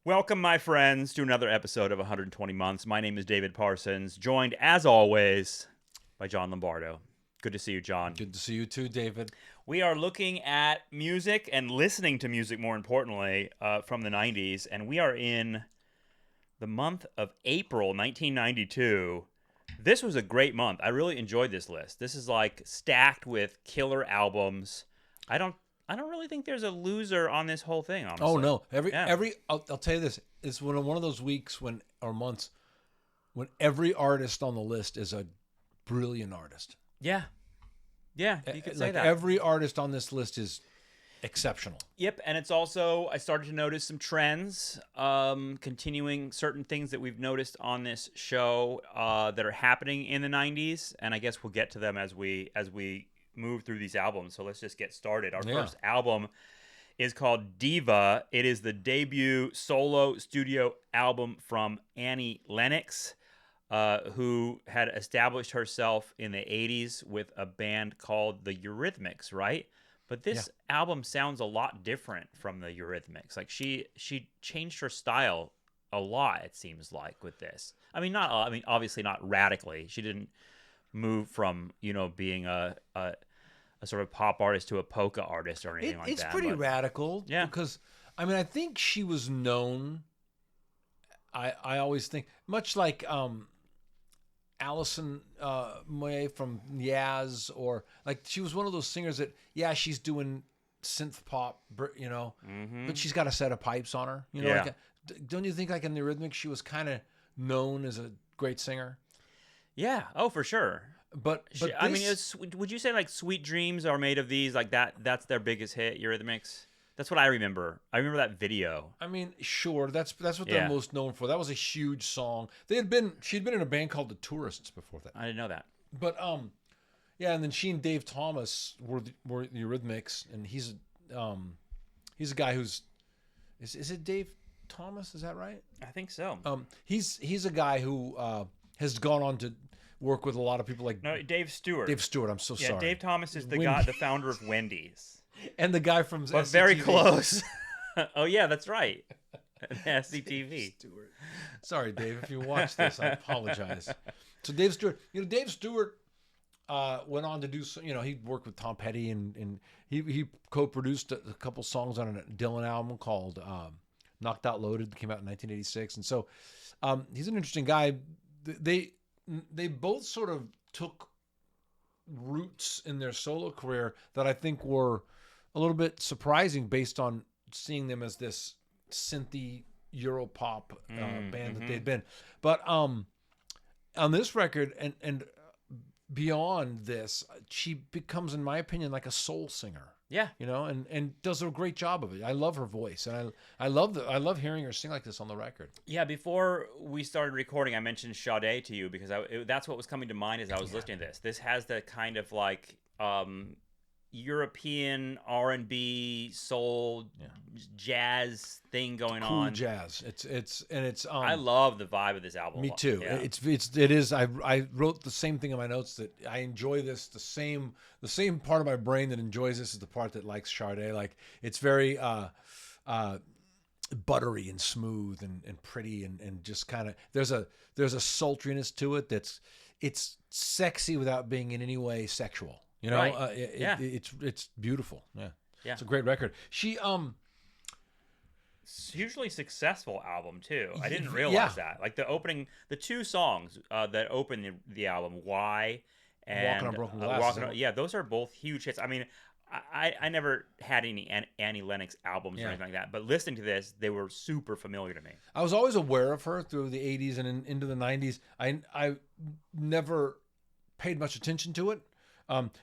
Welcome, my friends, to another episode of 120 Months. My name is David Parsons, joined, as always, by John Lombardo. Good to see you, John. Good to see you too, David. We are looking at music and listening to music, more importantly, from the 90s, and we are in the month of April 1992. This was a great month. I really enjoyed this list. This is like stacked with killer albums. I don't really think there's a loser on this whole thing, honestly. Oh no, I'll tell you this. It's one of those weeks or months when every artist on the list is a brilliant artist. Yeah, you could say like that. Every artist on this list is exceptional. Yep, and it's also, I started to notice some trends, continuing certain things that we've noticed on this show that are happening in the 90s, and I guess we'll get to them as we move through these albums. So let's just get started. Our first album is called Diva. It is the debut solo studio album from Annie Lennox, who had established herself in the 80s with a band called the Eurythmics, right? But this album sounds a lot different from the Eurythmics. Like she changed her style a lot, it seems like, with this. Obviously not radically. She didn't move from, being a sort of pop artist to a polka artist or anything like that. It's pretty radical. Yeah. Because, I think she was known, I always think, much like Alison Moye from Yaz, or like she was one of those singers that, she's doing synth pop, but she's got a set of pipes on her. Don't you think like in the Eurythmics she was kind of known as a great singer? Yeah. Oh, for sure. But would you say like Sweet Dreams Are Made of These, like that's their biggest hit, Eurythmics? That's what I remember. I remember that video. Sure, that's what they're most known for. That was a huge song. She'd been in a band called the Tourists before that. I didn't know that. But and then she and Dave Thomas were the Eurythmics, and he's a guy who's is it Dave Thomas? Is that right? I think so. He's a guy who has gone on to work with a lot of people like Dave Stewart. Dave Stewart. I'm so sorry. Dave Thomas is the founder of Wendy's. And the guy from but SCTV. Very close. Oh yeah, that's right. SCTV. Stewart. Sorry, Dave, if you watch this, I apologize. So Dave Stewart, Dave Stewart went on to do. He worked with Tom Petty, and he co-produced a couple songs on a Dylan album called "Knocked Out Loaded" that came out in 1986. And so he's an interesting guy. They both sort of took roots in their solo career that I think were a little bit surprising based on seeing them as this synthy Europop band that they'd been. But on this record and beyond this, she becomes, in my opinion, like a soul singer. Yeah. And does a great job of it. I love her voice, and I love hearing her sing like this on the record. Yeah, before we started recording, I mentioned Sade to you because that's what was coming to mind as I was listening to this. This has the kind of like European R&B soul jazz thing going on. Cool jazz. It's I love the vibe of this album. Me too. Yeah. It is. I wrote the same thing in my notes, that I enjoy this. The same part of my brain that enjoys this is the part that likes Sade. Like it's very buttery and smooth and pretty and just kind of there's a sultriness to it it's sexy without being in any way sexual. Right. It's beautiful. Yeah. It's a great record. She hugely successful album too. I didn't realize that. Like the two songs that open the album, Why and Walking on Broken Glass. Those are both huge hits. I mean, I never had any Annie Lennox albums or anything like that, but listening to this, they were super familiar to me. I was always aware of her through the 80s and into the 90s. I never paid much attention to it.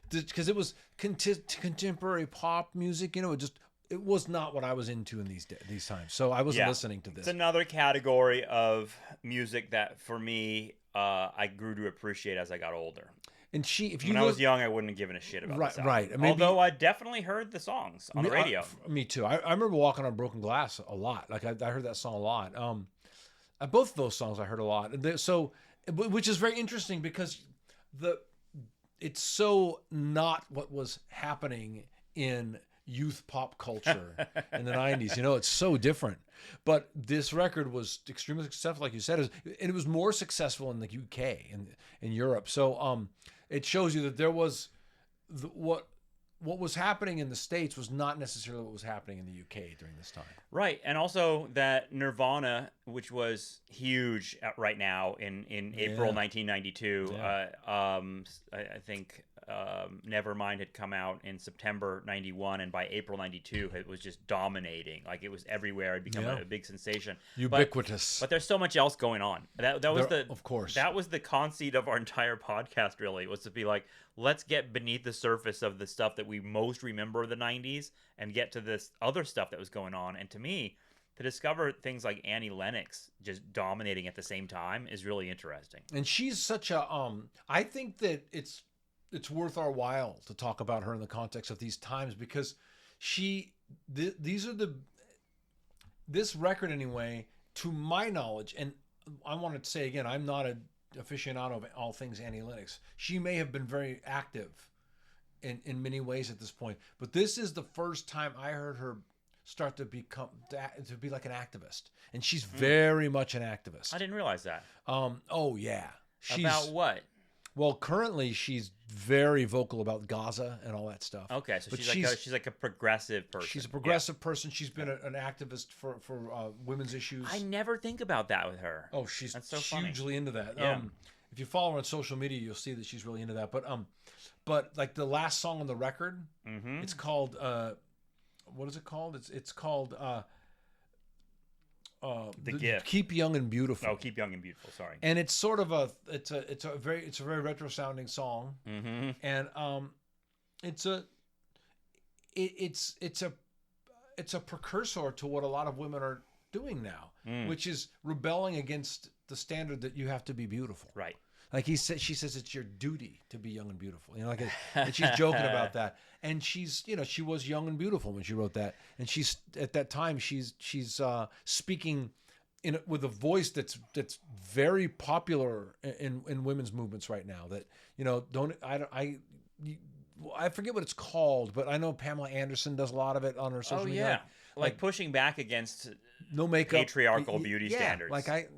Because it was contemporary pop music, it was not what I was into in these times. So I wasn't listening to this. It's another category of music that, for me, I grew to appreciate as I got older. And when I was young, I wouldn't have given a shit about this album. Right. Although I definitely heard the songs on the radio. Me too. I remember Walking on Broken Glass a lot. Like I heard that song a lot. Both of those songs I heard a lot. So, which is very interesting because it's so not what was happening in youth pop culture in the 90s. You know, it's so different. But this record was extremely successful, like you said, and it was more successful in the UK and in Europe. So it shows you that there was what was happening in the States was not necessarily what was happening in the UK during this time. Right, and also that Nirvana, which was huge right now in April 1992, I think Nevermind had come out in September 91, and by April 92, it was just dominating. Like, it was everywhere. It became a big sensation. Ubiquitous. But there's so much else going on. That was of course. That was the conceit of our entire podcast, really, was to be like, let's get beneath the surface of the stuff that we most remember of the 90s and get to this other stuff that was going on. And to me, to discover things like Annie Lennox just dominating at the same time is really interesting. And she's such a I think that it's worth our while to talk about her in the context of these times, because this record, anyway, to my knowledge, and I want to say again, I'm not an aficionado of all things Annie Lennox. She may have been very active in many ways at this point, but this is the first time I heard her start to be like an activist, and she's very much an activist. I didn't realize that. Oh yeah. About what? Well, currently she's very vocal about Gaza and all that stuff. Okay, so she's like a progressive person. She's a progressive person. She's been an activist for women's issues. I never think about that with her. Oh, she's so hugely funny. into that. Yeah. If you follow her on social media, you'll see that she's really into that. But like the last song on the record, it's called what is it called? It's called The Gift. Keep Young and Beautiful. Oh, Keep Young and Beautiful. Sorry. And it's sort of a very retro sounding song, and it's a precursor to what a lot of women are doing now, which is rebelling against the standard that you have to be beautiful. Right. Like she says it's your duty to be young and beautiful. You know, like, and she's joking about that. And she's, you know, she was young and beautiful when she wrote that. And she's at that time she's speaking with a voice that's very popular in women's movements right now. That, you know, I forget what it's called, but I know Pamela Anderson does a lot of it on her social media. Like pushing back against no makeup, patriarchal beauty standards. Like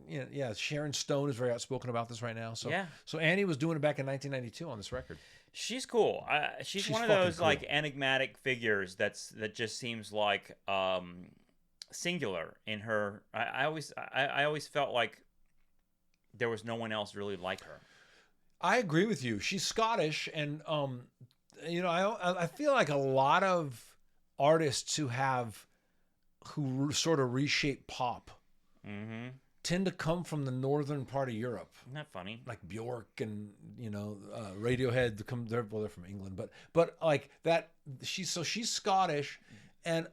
Sharon Stone is very outspoken about this right now. So Annie was doing it back in 1992 on this record. She's cool. She's one of those cool, like enigmatic figures that just seems like singular in her. I always felt like there was no one else really like her. I agree with you. She's Scottish, and you know, I feel like a lot of artists who sort of reshape pop tend to come from the northern part of Europe. Isn't that funny? Like Bjork and, you know, Radiohead. They're from England, but like that. She's Scottish, and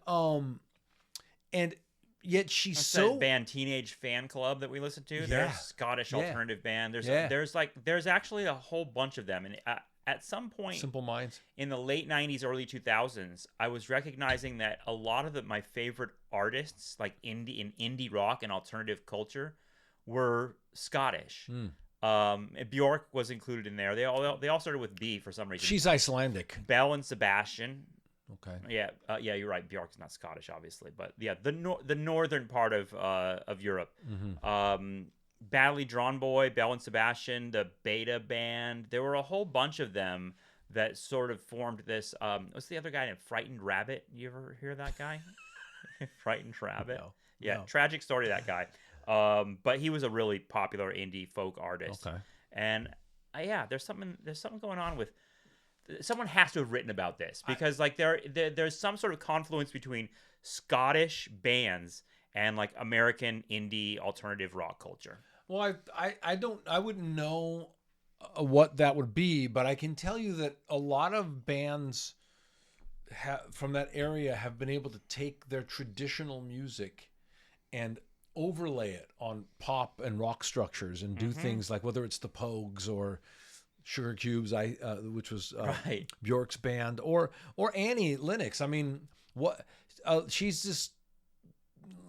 yet she's that band Teenage Fan Club that we listen to. They're a Scottish alternative band. There's actually a whole bunch of them, and at some point, Simple Minds, in the late 90s, early 2000s, I was recognizing that a lot of my favorite artists, like indie rock and alternative culture, were Scottish. Bjork was included in there. They all started with B for some reason. She's Icelandic. Belle and Sebastian. Okay. Yeah, you're right. Bjork's not Scottish, obviously, but yeah, the northern part of Europe. Badly Drawn Boy, Belle and Sebastian, the Beta Band. There were a whole bunch of them that sort of formed this. What's the other guy named Frightened Rabbit? You ever hear that guy? Frightened Rabbit. No. Yeah, No. tragic story of that guy. But he was a really popular indie folk artist. Okay. And there's something going on with. Someone has to have written about this because like there's some sort of confluence between Scottish bands and like American indie alternative rock culture. Well, I wouldn't know what that would be, but I can tell you that a lot of bands from that area have been able to take their traditional music and overlay it on pop and rock structures and do things like, whether it's the Pogues or Sugar Cubes, which was Bjork's band, or Annie Lennox. I mean, she's this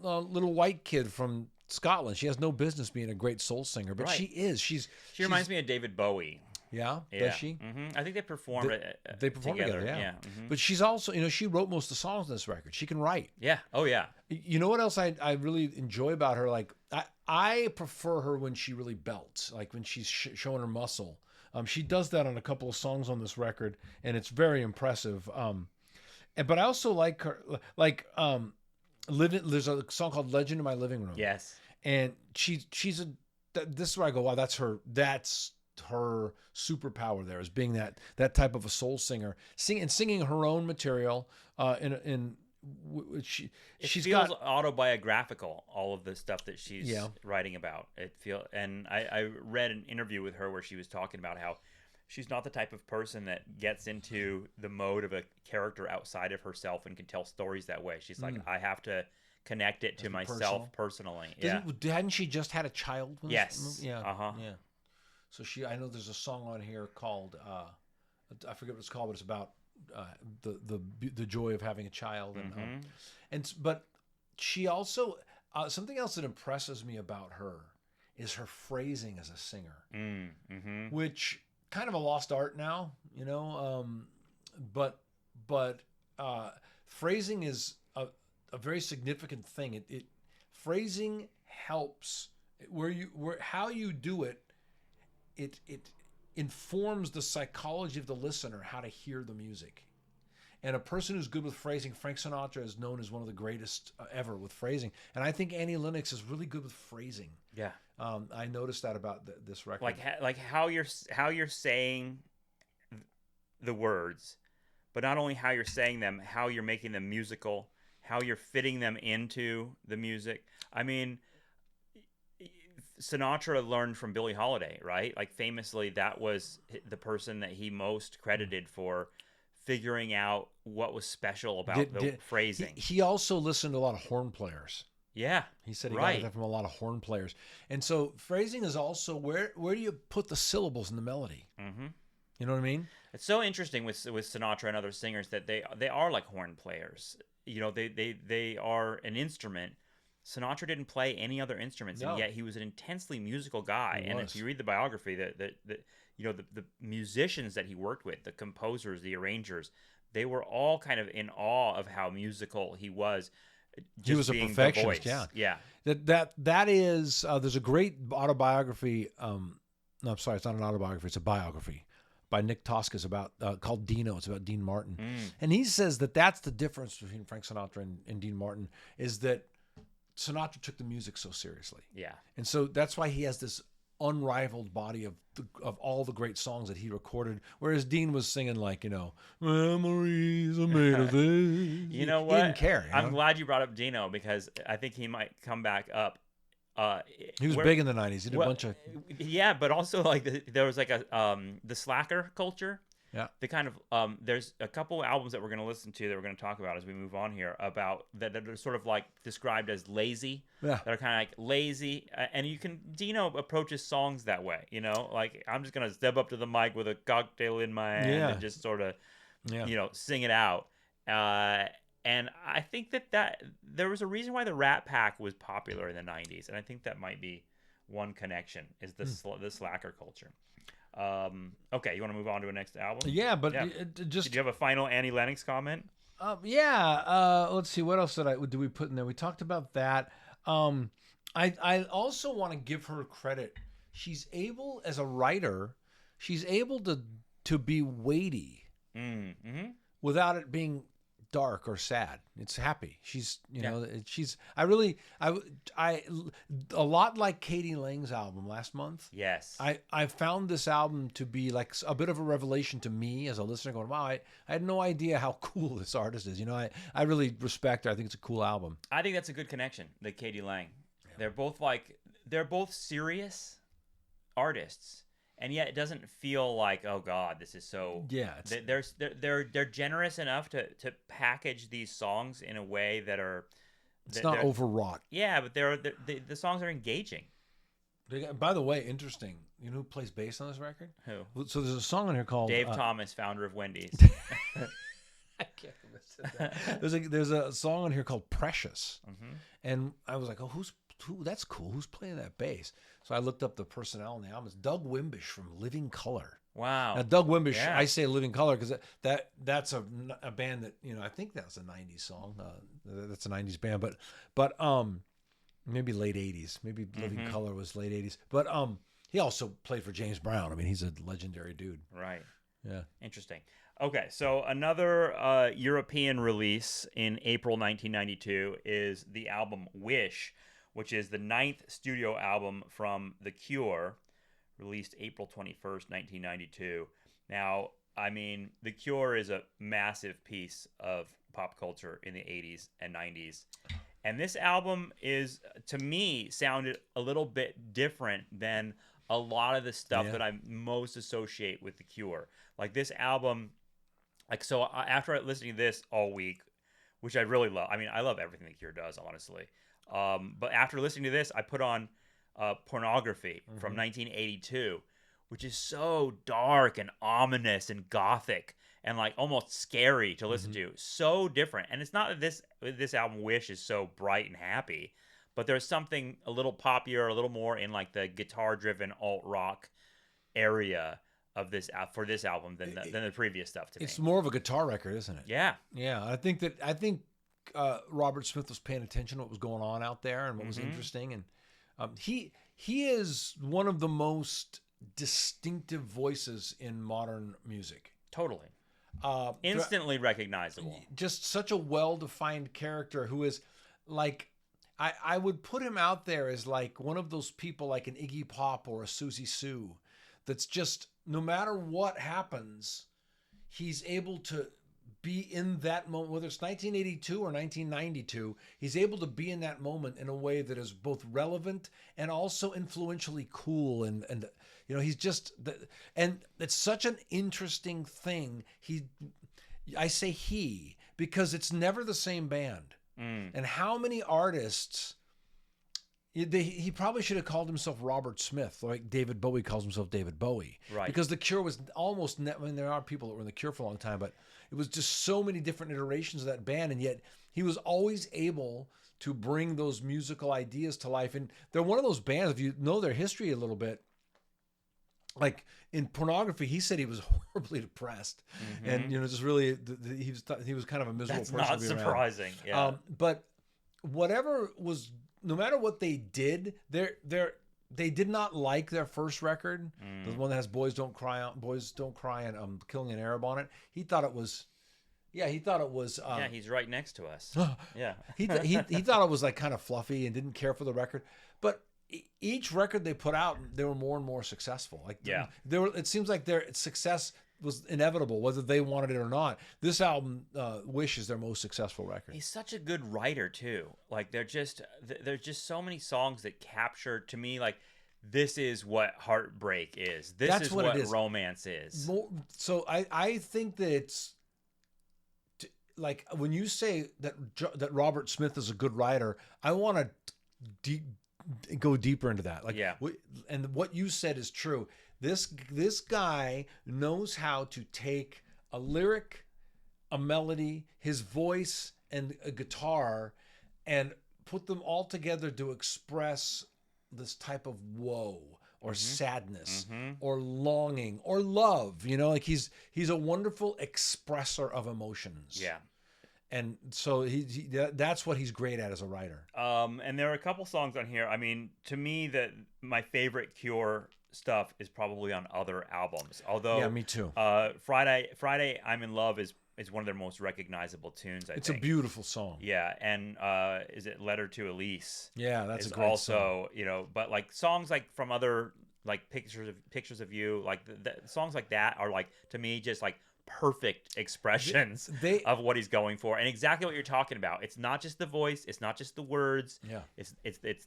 little white kid from Scotland. She has no business being a great soul singer, but she is. She reminds me of David Bowie. Yeah, Yeah. does she? I think they performed They perform together, yeah. Yeah. But she's also, she wrote most of the songs on this record. She can write. Yeah. Oh, yeah. You know what else I really enjoy about her? Like, I prefer her when she really belts, like when she's showing her muscle. She does that on a couple of songs on this record, and it's very impressive. But I also like her, like, there's a song called "Legend in My Living Room." Yes. And this is where I go, wow, that's her superpower there, is being that type of a soul singer, singing her own material. She's feels got autobiographical, all of the stuff that she's writing about. And I read an interview with her where she was talking about how she's not the type of person that gets into the mode of a character outside of herself and can tell stories that way. She's like, I have to connect it to myself personally. Hadn't she just had a child? Yes. Yeah. Uh-huh. Yeah. So I know there's a song on here called I forget what it's called, but it's about the joy of having a child, but she also something else that impresses me about her is her phrasing as a singer, which kind of a lost art now, but phrasing is a very significant thing. Phrasing helps how you do it. It informs the psychology of the listener, how to hear the music. And a person who's good with phrasing, Frank Sinatra is known as one of the greatest ever with phrasing. And I think Annie Lennox is really good with phrasing. Yeah. I noticed that about this record. Like how you're saying the words, but not only how you're saying them, how you're making them musical, how you're fitting them into the music. I mean, Sinatra learned from Billie Holiday, right? Like, famously, that was the person that he most credited for figuring out what was special about the phrasing. He also listened to a lot of horn players. Yeah. He said he got that from a lot of horn players. And so phrasing is also where do you put the syllables in the melody? You know what I mean? It's so interesting with Sinatra and other singers that they are like horn players. They are an instrument. Sinatra didn't play any other instruments, and yet he was an intensely musical guy. And if you read the biography, the musicians that he worked with, the composers, the arrangers, they were all kind of in awe of how musical he was. He was a perfectionist. Yeah. That is. There's a great autobiography. No, I'm sorry, it's not an autobiography. It's a biography by Nick Tosca's about called Dino. It's about Dean Martin, and he says that's the difference between Frank Sinatra and Dean Martin, is that Sinatra took the music so seriously. Yeah. And so that's why he has this unrivaled body of all the great songs that he recorded, whereas Dean was singing like, memories are made of this. You know what? He didn't care. I'm glad you brought up Dino, because I think he might come back up. He was big in the 90s. He did a bunch of... Yeah, but also like there was like the slacker culture. Yeah. The kind of there's a couple albums that we're going to listen to that we're going to talk about as we move on here about that are sort of like described as lazy. Yeah. That are kind of like lazy, and Dino approaches songs that way. Like, I'm just going to step up to the mic with a cocktail in my hand and just sort of sing it out. And I think that there was a reason why the Rat Pack was popular in the 90s, and I think that might be one connection, is the slacker culture. Okay, you want to move on to a next album? Yeah, but just... Did you have a final Annie Lennox comment? Let's see, what else did we put in there? We talked about that. I also want to give her credit. She's able, as a writer, she's able to be weighty without it being dark or sad. It's happy. She's, I a lot like Katie Lang's album last month. Yes. I found this album to be like a bit of a revelation to me as a listener, going, wow, I had no idea how cool this artist is. I really respect her. I think it's a cool album. I think that's a good connection, the Katie Lang. Yeah. They're both serious artists. And yet it doesn't feel like, oh God, this is so. Yeah, they're generous enough to package these songs in a way that are. It's not overwrought. Yeah, but the songs are engaging. By the way, interesting. You know who plays bass on this record? Who? So there's a song on here called Dave Thomas, founder of Wendy's. I can't miss that. There's a song on here called Precious, and I was like, oh, who? That's cool. Who's playing that bass? So I looked up the personnel on the album. It's Doug Wimbish from Living Colour. Wow. Now, Doug Wimbish, Yeah. I say Living Color because that's a band that, I think that's a 90s song. That's a 90s band, but maybe late 80s. Maybe Living Color was late 80s. But he also played for James Brown. I mean, he's a legendary dude. Right. Yeah. Interesting. Okay, so another European release in April 1992 is the album Wish, which is the 9th studio album from The Cure, released April 21st, 1992. Now, I mean, The Cure is a massive piece of pop culture in the 80s and 90s. And this album is, to me, sounded a little bit different than a lot of the stuff that I most associate with The Cure. Like this album, after listening to this all week, which I really love. I mean, I love everything The Cure does, honestly. But after listening to this, I put on Pornography from 1982, which is so dark and ominous and gothic and like almost scary to listen to. So different. And it's not that this album Wish is so bright and happy, but there's something a little poppier, a little more in like the guitar-driven alt rock area of this for this album than the previous stuff to me. It's more of a guitar record, isn't it? Yeah. Yeah, I think Robert Smith was paying attention to what was going on out there and what was interesting, and he is one of the most distinctive voices in modern music. Totally. Instantly recognizable. Just such a well-defined character who is like, I would put him out there as like one of those people like an Iggy Pop or a Susie Sue that's just, no matter what happens, he's able to be in that moment, whether it's 1982 or 1992, he's able to be in that moment in a way that is both relevant and also influentially cool. And he's just, and it's such an interesting thing. I say he, because it's never the same band. And how many artists, he probably should have called himself Robert Smith, like David Bowie calls himself David Bowie. Right. Because The Cure was almost, I mean, there are people that were in The Cure for a long time, but it was just so many different iterations of that band, and yet he was always able to bring those musical ideas to life. And they're one of those bands, if you know their history a little bit, like in Pornography, he said he was horribly depressed, and just really he was kind of a miserable That's person. not to be surprising. Yeah. But whatever was, no matter what they did, they did not like their first record, the one that has Boys Don't Cry and Killing an Arab on it. He thought it was. Yeah, He's right next to us. Yeah. he thought it was like kind of fluffy and didn't care for the record, but each record they put out, they were more and more successful. Like it seems like their success was inevitable, whether they wanted it or not. This album, Wish, is their most successful record. He's such a good writer too. Like there's just so many songs that capture, to me, like this is what heartbreak is. This is what romance is. So I think that it's like when you say that Robert Smith is a good writer, I want to go deeper into that. Like, and what you said is true. This guy knows how to take a lyric, a melody, his voice, and a guitar, and put them all together to express this type of woe or sadness or longing or love. Like he's a wonderful expresser of emotions. Yeah. And so that's what he's great at as a writer. And there are a couple songs on here. I mean, to me, my favorite Cure stuff is probably on other albums. Although, yeah, me too. Friday, I'm in Love is one of their most recognizable tunes. It's a beautiful song. Yeah, and is it Letter to Elise? Yeah, that's a great also song. But like songs like from other like pictures of you, like the songs like that are like, to me, just like perfect expressions of what he's going for, and exactly what you're talking about. It's not just the voice, it's not just the words. Yeah, it's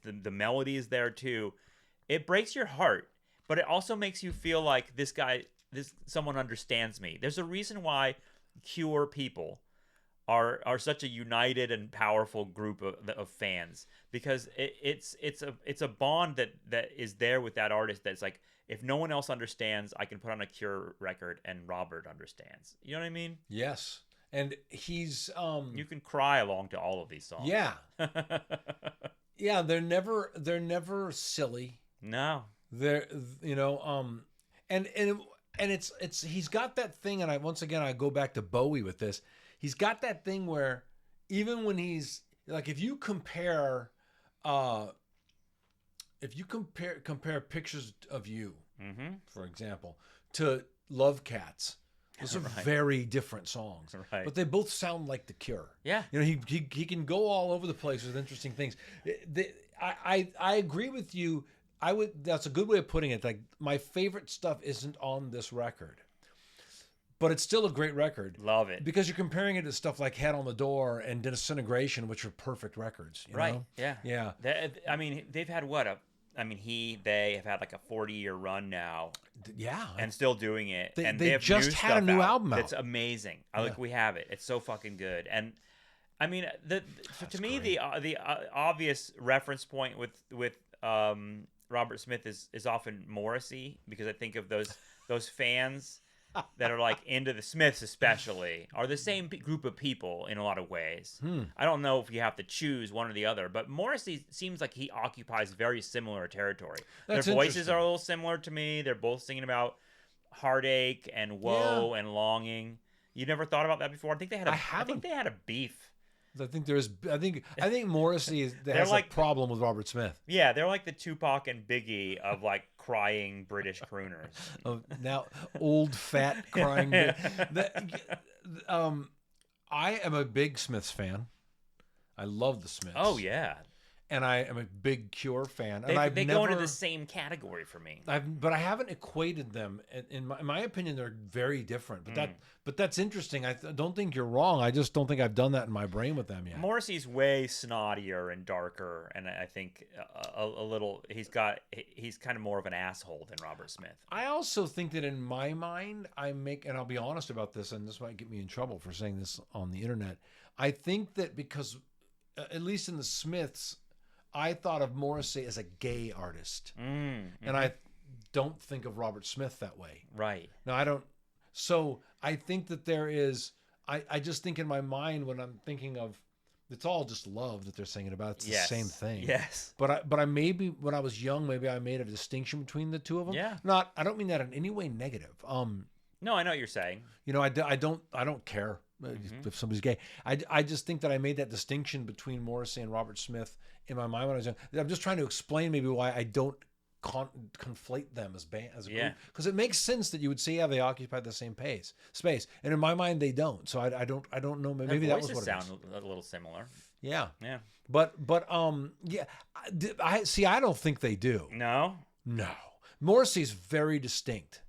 the melody is there too. It breaks your heart, but it also makes you feel like someone understands me. There's a reason why Cure people are such a united and powerful group of fans, because it's a bond that is there with that artist. That's like, if no one else understands, I can put on a Cure record and Robert understands. You know what I mean? Yes. And he's you can cry along to all of these songs. Yeah. Yeah, they're never silly. No. They're and and it's he's got that thing, and I go back to Bowie with this. He's got that thing where even when he's like, if you compare pictures of you, for example, to Love Cats, those are very different songs, but they both sound like The Cure. Yeah, he can go all over the place with interesting things. I agree with you. That's a good way of putting it. Like, my favorite stuff isn't on this record, but it's still a great record. Love it. Because you're comparing it to stuff like Head on the Door and Disintegration, which are perfect records. You know? Yeah. Yeah. I mean, they've had they have had like a 40-year run now. Yeah. And still doing it. They have just had a new album out. It's amazing. We have it. It's so fucking good. And I mean, to me, the obvious reference point with Robert Smith is often Morrissey, because I think of those fans that are like into the Smiths especially are the same group of people in a lot of ways. I don't know if you have to choose one or the other, but Morrissey seems like he occupies very similar territory. Their voices are a little similar to me. They're both singing about heartache and woe and longing. You never thought about that before? I think they had a beef. I think Morrissey has like a problem with Robert Smith. Yeah, they're like the Tupac and Biggie of like crying British crooners. Now, old fat crying. I am a big Smiths fan. I love the Smiths. Oh yeah. And I am a big Cure fan. They go into the same category for me. But I haven't equated them. In my opinion, they're very different. But that's interesting. I don't think you're wrong. I just don't think I've done that in my brain with them yet. Morrissey's way snottier and darker, and I think a little. He's kind of more of an asshole than Robert Smith. I also think that in my mind, and I'll be honest about this, and this might get me in trouble for saying this on the internet. I think that because, at least in the Smiths, I thought of Morrissey as a gay artist. And I don't think of Robert Smith that way. Right. No, I don't. So I think that there is, I just think in my mind when I'm thinking of, it's all just love that they're singing about. It's the same thing. Yes. But I maybe when I was young, maybe I made a distinction between the two of them. Yeah. I don't mean that in any way negative. No, I know what you're saying. You know, I don't care if somebody's gay. I just think that I made that distinction between Morrissey and Robert Smith in my mind when I was young. I'm just trying to explain maybe why I don't conflate them as a group, because it makes sense that you would see how they occupied the same space, and in my mind they don't. So I don't know. Maybe that was what it is. Sound a little similar. Yeah. But I don't think they do. No. Morrissey's very distinct.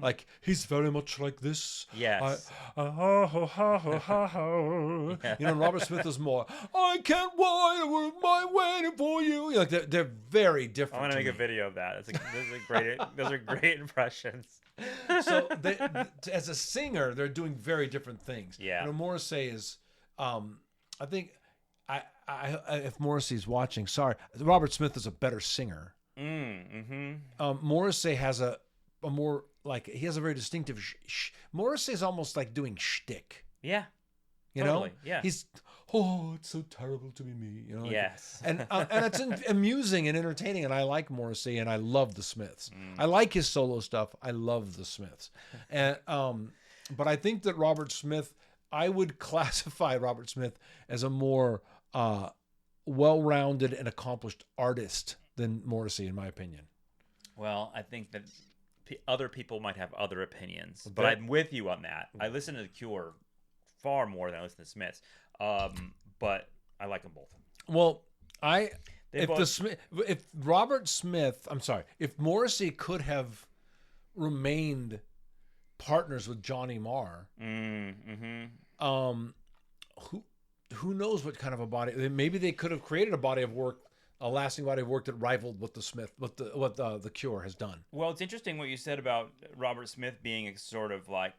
Like, he's very much like this. Yes. You know, and Robert Smith is more, I can't wait, I'm waiting for you. Like, they're very different. I want to make a video of that. Those are great impressions. So as a singer, they're doing very different things. Yeah. You know, Morrissey is, I think, if Morrissey's watching, sorry, Robert Smith is a better singer. Morrissey has a more, like, he has a very distinctive Morrissey is almost like doing shtick. Yeah. You totally. know? Yeah. He's, it's so terrible to be me. You know? Yes. And it's amusing and entertaining, and I like Morrissey, and I love the Smiths. I like his solo stuff. I love the Smiths. And but I think that Robert Smith, I would classify Robert Smith as a more well-rounded and accomplished artist than Morrissey, in my opinion. Well, I think that other people might have other opinions, but I'm with you on that. I listen to The Cure far more than I listen to Smiths, but I like them both. Well, if Morrissey could have remained partners with Johnny Marr, who knows what kind of a body? Maybe they could have created a body of work, a lasting body of work that rivaled what the Cure has done. Well, it's interesting what you said about Robert Smith being a sort of like,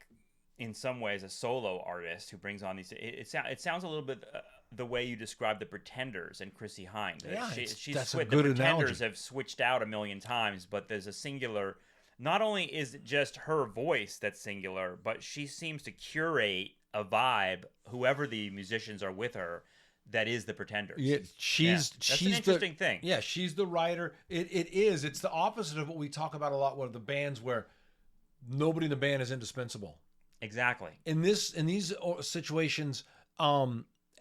in some ways, a solo artist who brings on these. It sounds a little bit the way you described the Pretenders and Chrissie Hynde. Yeah, that's a good the Pretenders analogy. Have switched out a million times, but there's a singular. Not only is it just her voice that's singular, but she seems to curate a vibe. Whoever the musicians are with her, that is the Pretenders. Yeah, she's an interesting thing. Yeah, she's the writer. It's the opposite of what we talk about a lot with the bands where nobody in the band is indispensable. Exactly. In these situations,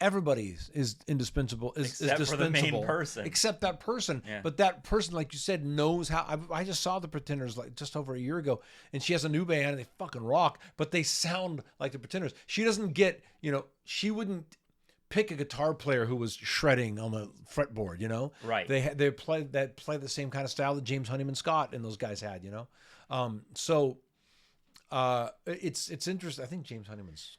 everybody is indispensable. Except for the main person. Except that person. Yeah. But that person, like you said, knows how. I just saw the Pretenders like just over a year ago, and she has a new band, and they fucking rock, but they sound like the Pretenders. She doesn't get, she wouldn't pick a guitar player who was shredding on the fretboard, Right. They play the same kind of style that James Honeyman Scott and those guys had, it's interesting. I think James Honeyman's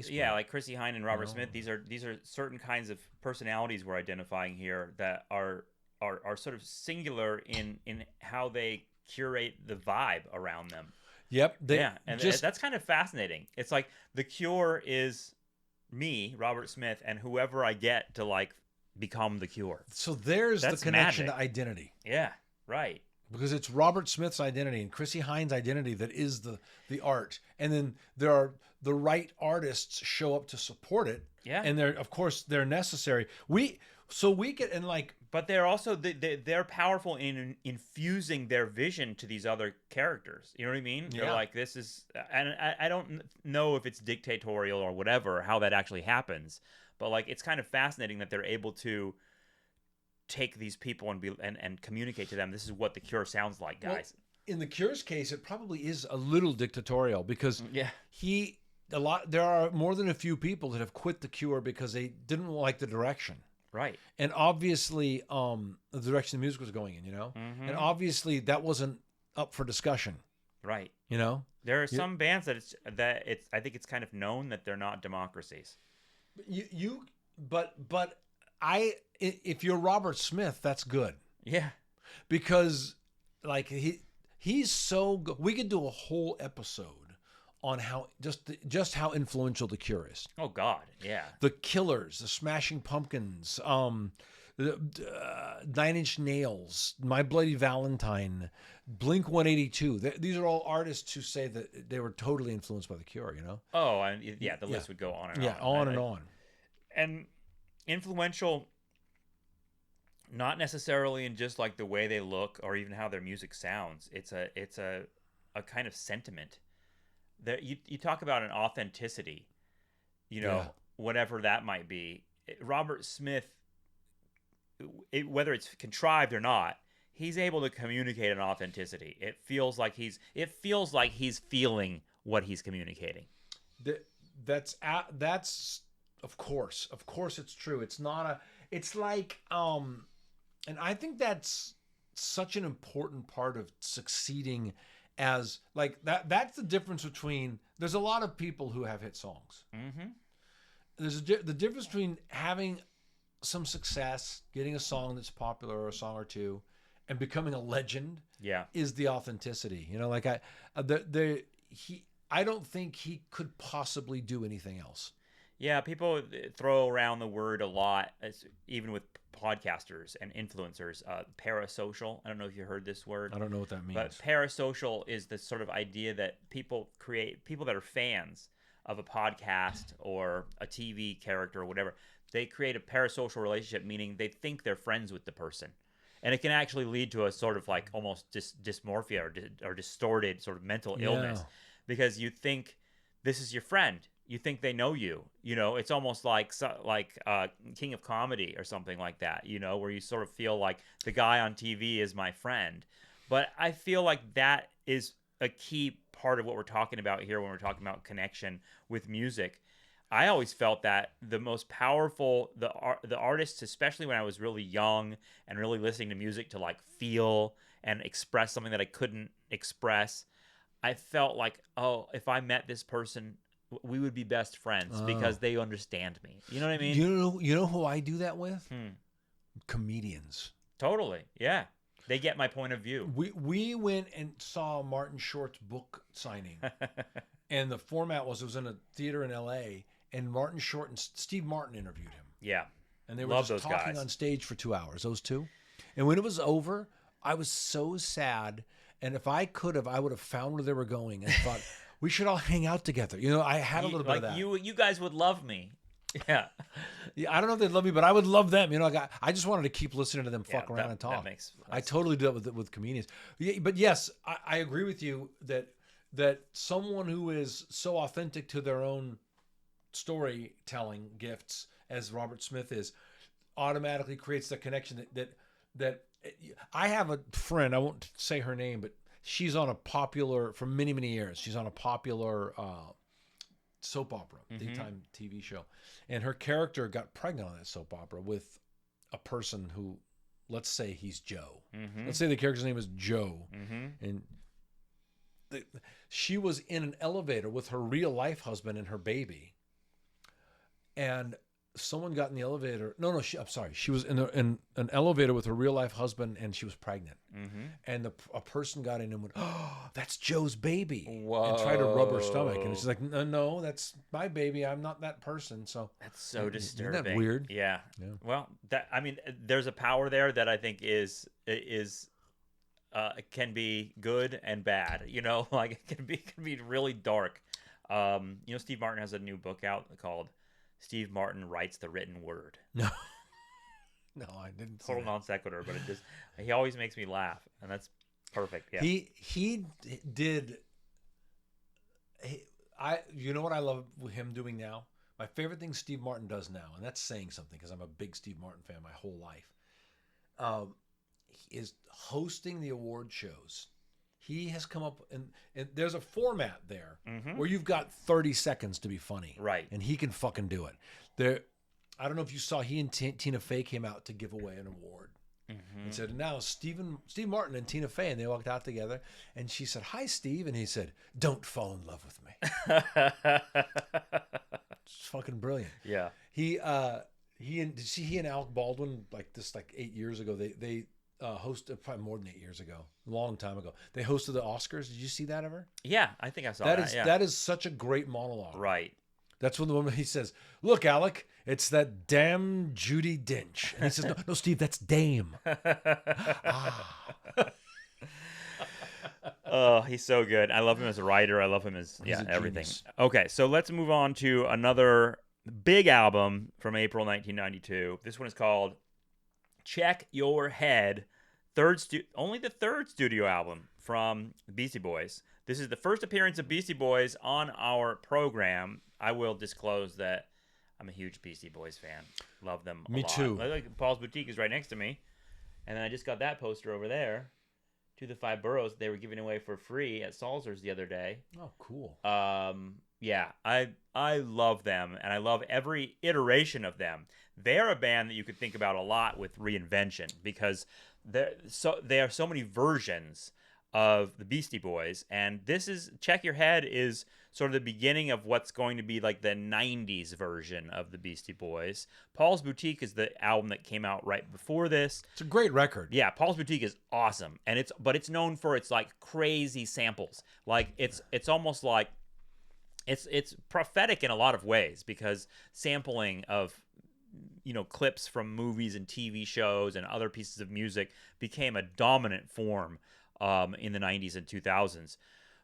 yeah, like Chrissie Hynde and Robert Smith. These are certain kinds of personalities we're identifying here that are sort of singular in how they curate the vibe around them. Yep. That's kind of fascinating. It's like The Cure is me, Robert Smith, and whoever I get to like become The Cure. So there's the connection to identity. Yeah, right. Because it's Robert Smith's identity and Chrissie Hynde's identity that is the art. And then there are the right artists show up to support it. Yeah. And they're necessary. But they're also they're powerful in infusing their vision to these other characters. You know what I mean? Yeah. They're like, this is, and I don't know if it's dictatorial or whatever, how that actually happens. But like, it's kind of fascinating that they're able to take these people and communicate to them. This is what The Cure sounds like, guys. Well, in The Cure's case, it probably is a little dictatorial because there are more than a few people that have quit The Cure because they didn't like the direction. Right. And obviously, the direction the music was going in, Mm-hmm. and obviously that wasn't up for discussion. Right. There are some bands I think it's kind of known that they're not democracies. But if you're Robert Smith, that's good. Yeah. Because like he's so good. We could do a whole episode on how just how influential The Cure is. Oh God, yeah. The Killers, the Smashing Pumpkins, Nine Inch Nails, My Bloody Valentine, Blink-182. These are all artists who say that they were totally influenced by The Cure. Oh, and the list would go on and on. Yeah, on and on. And influential, not necessarily in just like the way they look or even how their music sounds. It's a kind of sentiment. That you talk about an authenticity, whatever that might be. Robert Smith, whether it's contrived or not, he's able to communicate an authenticity. It feels like he's feeling what he's communicating. That's of course it's true. It's like and I think that's such an important part of succeeding. As like that's the difference between, there's a lot of people who have hit songs. Mm-hmm. There's the difference between having some success, getting a song that's popular or a song or two, and becoming a legend. Yeah, is the authenticity. I don't think he could possibly do anything else. Yeah, people throw around the word a lot, even with podcasters and influencers. Parasocial. I don't know if you heard this word. I don't know what that means. But parasocial is the sort of idea that people that are fans of a podcast or a TV character or whatever, they create a parasocial relationship, meaning they think they're friends with the person. And it can actually lead to a sort of like almost dysmorphia or distorted sort of mental illness, because you think this is your friend. You think they know you. It's almost like King of Comedy or something like that, where you sort of feel like the guy on TV is my friend. But I feel like that is a key part of what we're talking about here when we're talking about connection with music. I always felt that the most powerful, the artists, especially when I was really young and really listening to music to like feel and express something that I couldn't express, I felt like, oh, if I met this person, we would be best friends because they understand me. You know what I mean? You know who I do that with? Comedians. Totally. Yeah. They get my point of view. We went and saw Martin Short's book signing. And the format was, it was in a theater in LA, and Martin Short and Steve Martin interviewed him. Yeah. And they were just talking on stage for 2 hours, those two. And when it was over, I was so sad. And if I could have, I would have found where they were going and thought, we should all hang out together. I had a little bit of that. You guys would love me. Yeah. Yeah, I don't know if they'd love me, but I would love them. You know, like I just wanted to keep listening to them fuck around and talk. I totally do it with comedians. Yeah, but yes, I agree with you that someone who is so authentic to their own storytelling gifts as Robert Smith is automatically creates the connection that I have a friend, I won't say her name, but she's on a popular, for many, many years, she's on a popular soap opera, daytime TV show. And her character got pregnant on that soap opera with a person who, let's say he's Joe. Let's say the character's name is Joe. And she was in an elevator with her real life husband and her baby. And someone got in the elevator. I'm sorry. She was in an elevator with her real life husband, and she was pregnant. And a person got in and went, "Oh, that's Joe's baby," and tried to rub her stomach. And she's like, "No, that's my baby. I'm not that person." So that's so disturbing. Isn't that weird? Yeah. Well, there's a power there that I think is can be good and bad. You know, like it can be really dark. Steve Martin has a new book out called Steve Martin Writes the Written Word. No, I didn't. Total non sequitur, but he always makes me laugh, and that's perfect. Yeah. He did. You know what I love him doing now? My favorite thing Steve Martin does now, and that's saying something because I'm a big Steve Martin fan my whole life. He is hosting the award shows. He has come up, and there's a format there where you've got 30 seconds to be funny. Right. And he can fucking do it. I don't know if you saw, he and Tina Fey came out to give away an award. And said, now Steve Martin and Tina Fey, and they walked out together, and she said, "Hi, Steve," and he said, "Don't fall in love with me." It's fucking brilliant. Yeah. He and Alec Baldwin, like 8 years ago, they hosted, probably more than 8 years ago, a long time ago. They hosted the Oscars. Did you see that ever? Yeah, I think I saw that. That is such a great monologue. Right. That's when the woman, he says, "Look, Alec, it's that damn Judi Dench." And he says, no, Steve, that's Dame. Oh, he's so good. I love him as a writer. I love him as everything. Genius. Okay, so let's move on to another big album from April 1992. This one is called Check Your Head. Only the third studio album from the Beastie Boys. This is the first appearance of Beastie Boys on our program. I will disclose that I'm a huge Beastie Boys fan. Love them a lot. Me too. Like Paul's Boutique is right next to me. And then I just got that poster over there. To the 5 Boroughs they were giving away for free at Salzer's the other day. Oh, cool. Yeah, I love them, and I love every iteration of them. They're a band that you could think about a lot with reinvention because there are so many versions of the Beastie Boys, and this is Check Your Head is sort of the beginning of what's going to be like the 90s version of the Beastie Boys. Paul's Boutique is the album that came out right before this. It's a great record. Yeah, Paul's Boutique is awesome, and it's known for its like crazy samples. Like it's almost like it's prophetic in a lot of ways because sampling of clips from movies and TV shows and other pieces of music became a dominant form in the 90s and 2000s.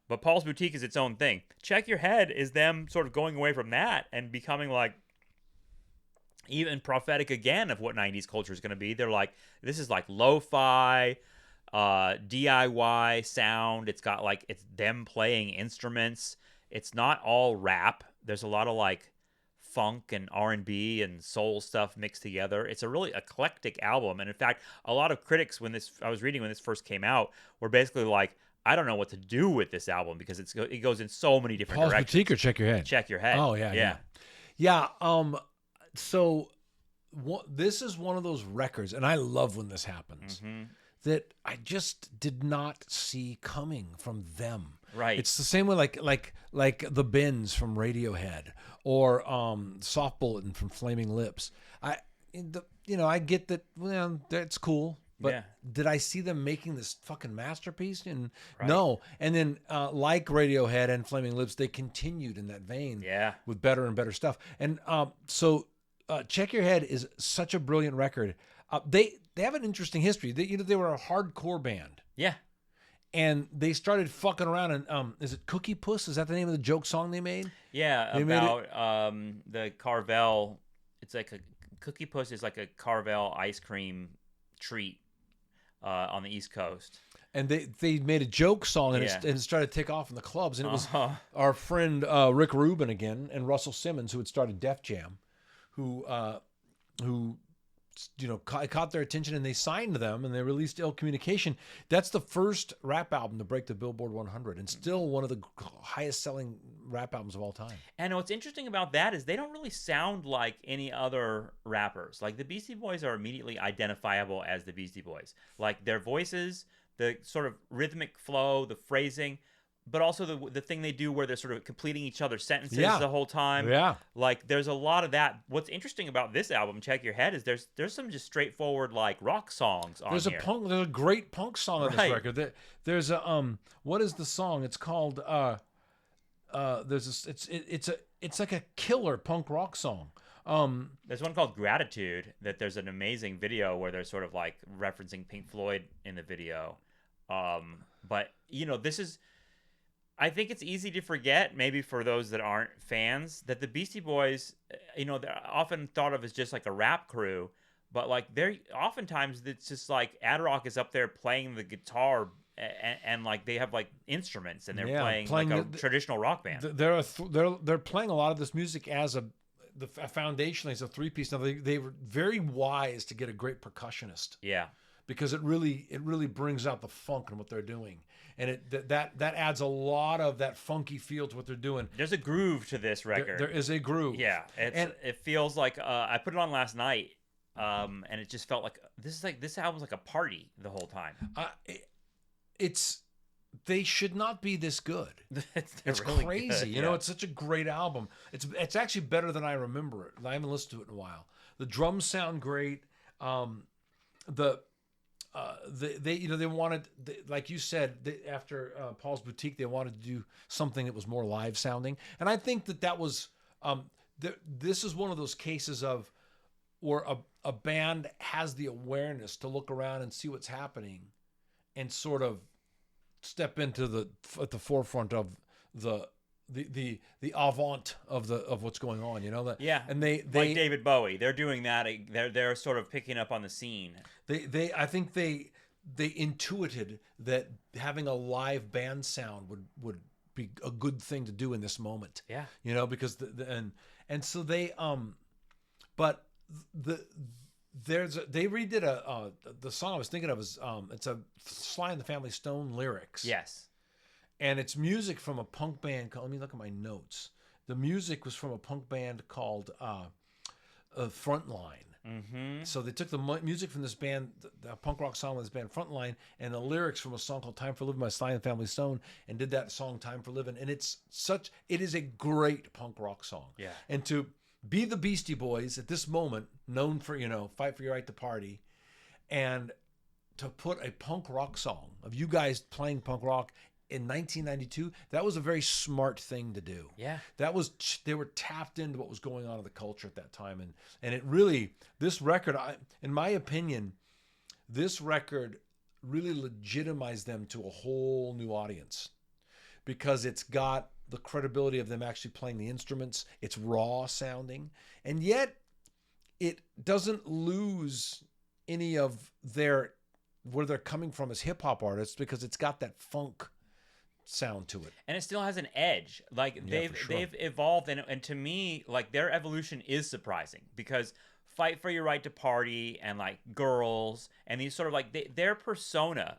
But Paul's Boutique is its own thing. Check Your Head is them sort of going away from that and becoming like even prophetic again of what 90s culture is going to be. They're like, this is like lo-fi, DIY sound. It's got like, it's them playing instruments. It's not all rap. There's a lot of like funk and R&B and soul stuff mixed together. It's a really eclectic album. And in fact, a lot of critics I was reading when this first came out were basically like, I don't know what to do with this album because it goes in so many different Paul's directions. Boutique or Check Your Head? Check Your Head. Oh, yeah. So this is one of those records, and I love when this happens, that I just did not see coming from them. Right. It's the same way like the Bins from Radiohead or Soft Bulletin from Flaming Lips. I get that. Well, that's cool. But did I see them making this fucking masterpiece? And no. And then like Radiohead and Flaming Lips, they continued in that vein with better and better stuff. And so Check Your Head is such a brilliant record. They have an interesting history. They were a hardcore band. Yeah. And they started fucking around and is it Cookie Puss? Is that the name of the joke song they made? Yeah, they about the Carvel it's like a Cookie Puss is like a Carvel ice cream treat on the East Coast. And they made a joke song, and, Yeah. it started to take off in the clubs. And it was Uh-huh. our friend Rick Rubin again, and Russell Simmons, who had started Def Jam, who caught their attention, and they signed them, and they released Ill Communication. That's the first rap album to break the Billboard 100, and still one of the highest selling rap albums of all time. And what's interesting about that is they don't really sound like any other rappers. Like the Beastie Boys are immediately identifiable as the Beastie Boys. Like their voices, the sort of rhythmic flow, the phrasing, but also the thing they do where they're sort of completing each other's sentences the whole time. Yeah. Like there's a lot of that. What's interesting about this album, Check Your Head, is there's some just straightforward like rock songs on There's here. There's a great punk song on this Right. record. There's a what is the song? It's called it's like a killer punk rock song. There's one called Gratitude that there's an amazing video where they're sort of like referencing Pink Floyd in the video. But this is, I think it's easy to forget, maybe for those that aren't fans, that the Beastie Boys, they're often thought of as just like a rap crew, but like they're oftentimes it's just like Ad Rock is up there playing the guitar and like they have like instruments and they're playing like a traditional rock band. They're playing a lot of this music as foundationally as a three-piece. Now they were very wise to get a great percussionist. Yeah. Because it really brings out the funk in what they're doing, and that adds a lot of that funky feel to what they're doing. There's a groove to this record. There is a groove. Yeah, it feels like I put it on last night, and it just felt like this album's like a party the whole time. They should not be this good. It's really crazy. good, It's such a great album. It's actually better than I remember it. I haven't listened to it in a while. The drums sound great. They wanted, like you said, after Paul's Boutique, they wanted to do something that was more live sounding, and I think that was this is one of those cases of where a band has the awareness to look around and see what's happening, and sort of step into at the forefront of the avant of what's going on, and they like David Bowie, they're doing that. They're sort of picking up on the scene. I think they intuited that having a live band sound would be a good thing to do in this moment. Yeah. Because so they but they redid the song I was thinking of is it's a Sly and the Family Stone lyrics. Yes. And it's music from a punk band called, let me look at my notes. The music was from a punk band called Frontline. Mm-hmm. So they took the music from this band, the punk rock song of this band Frontline, and the lyrics from a song called Time for Living by Sly and the Family Stone, and did that song Time for Living. And it is a great punk rock song. Yeah. And to be the Beastie Boys at this moment, known for, fight for your right to party, and to put a punk rock song of you guys playing punk rock in 1992, that was a very smart thing to do. Yeah. They were tapped into what was going on in the culture at that time. And it really, this record, in my opinion, this record really legitimized them to a whole new audience, because it's got the credibility of them actually playing the instruments. It's raw sounding, and yet it doesn't lose any of where they're coming from as hip hop artists, because it's got that funk sound to it, and it still has an edge. Like they've evolved, and to me, like their evolution is surprising, because Fight for Your Right to Party and like Girls and these sort of like their persona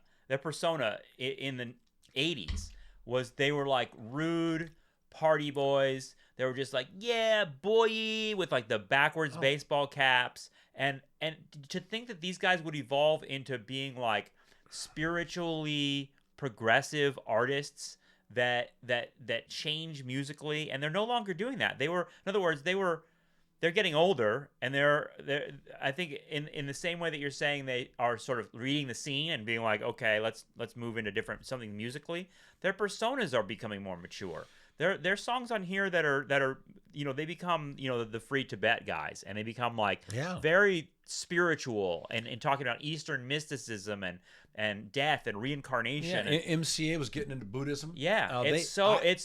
in the 80s was they were like rude party boys. They were just like, yeah, boy, with like the backwards baseball caps, and to think that these guys would evolve into being like spiritually progressive artists that change musically, and they're no longer doing that. They were, in other words, they're getting older, and they're I think in the same way that you're saying they are sort of reading the scene and being like, okay, let's move into something musically. Their personas are becoming more mature. There are songs on here that are they become the Free Tibet guys, and they become like very spiritual and talking about Eastern mysticism, and and death and reincarnation. Yeah, MCA was getting into Buddhism. Yeah,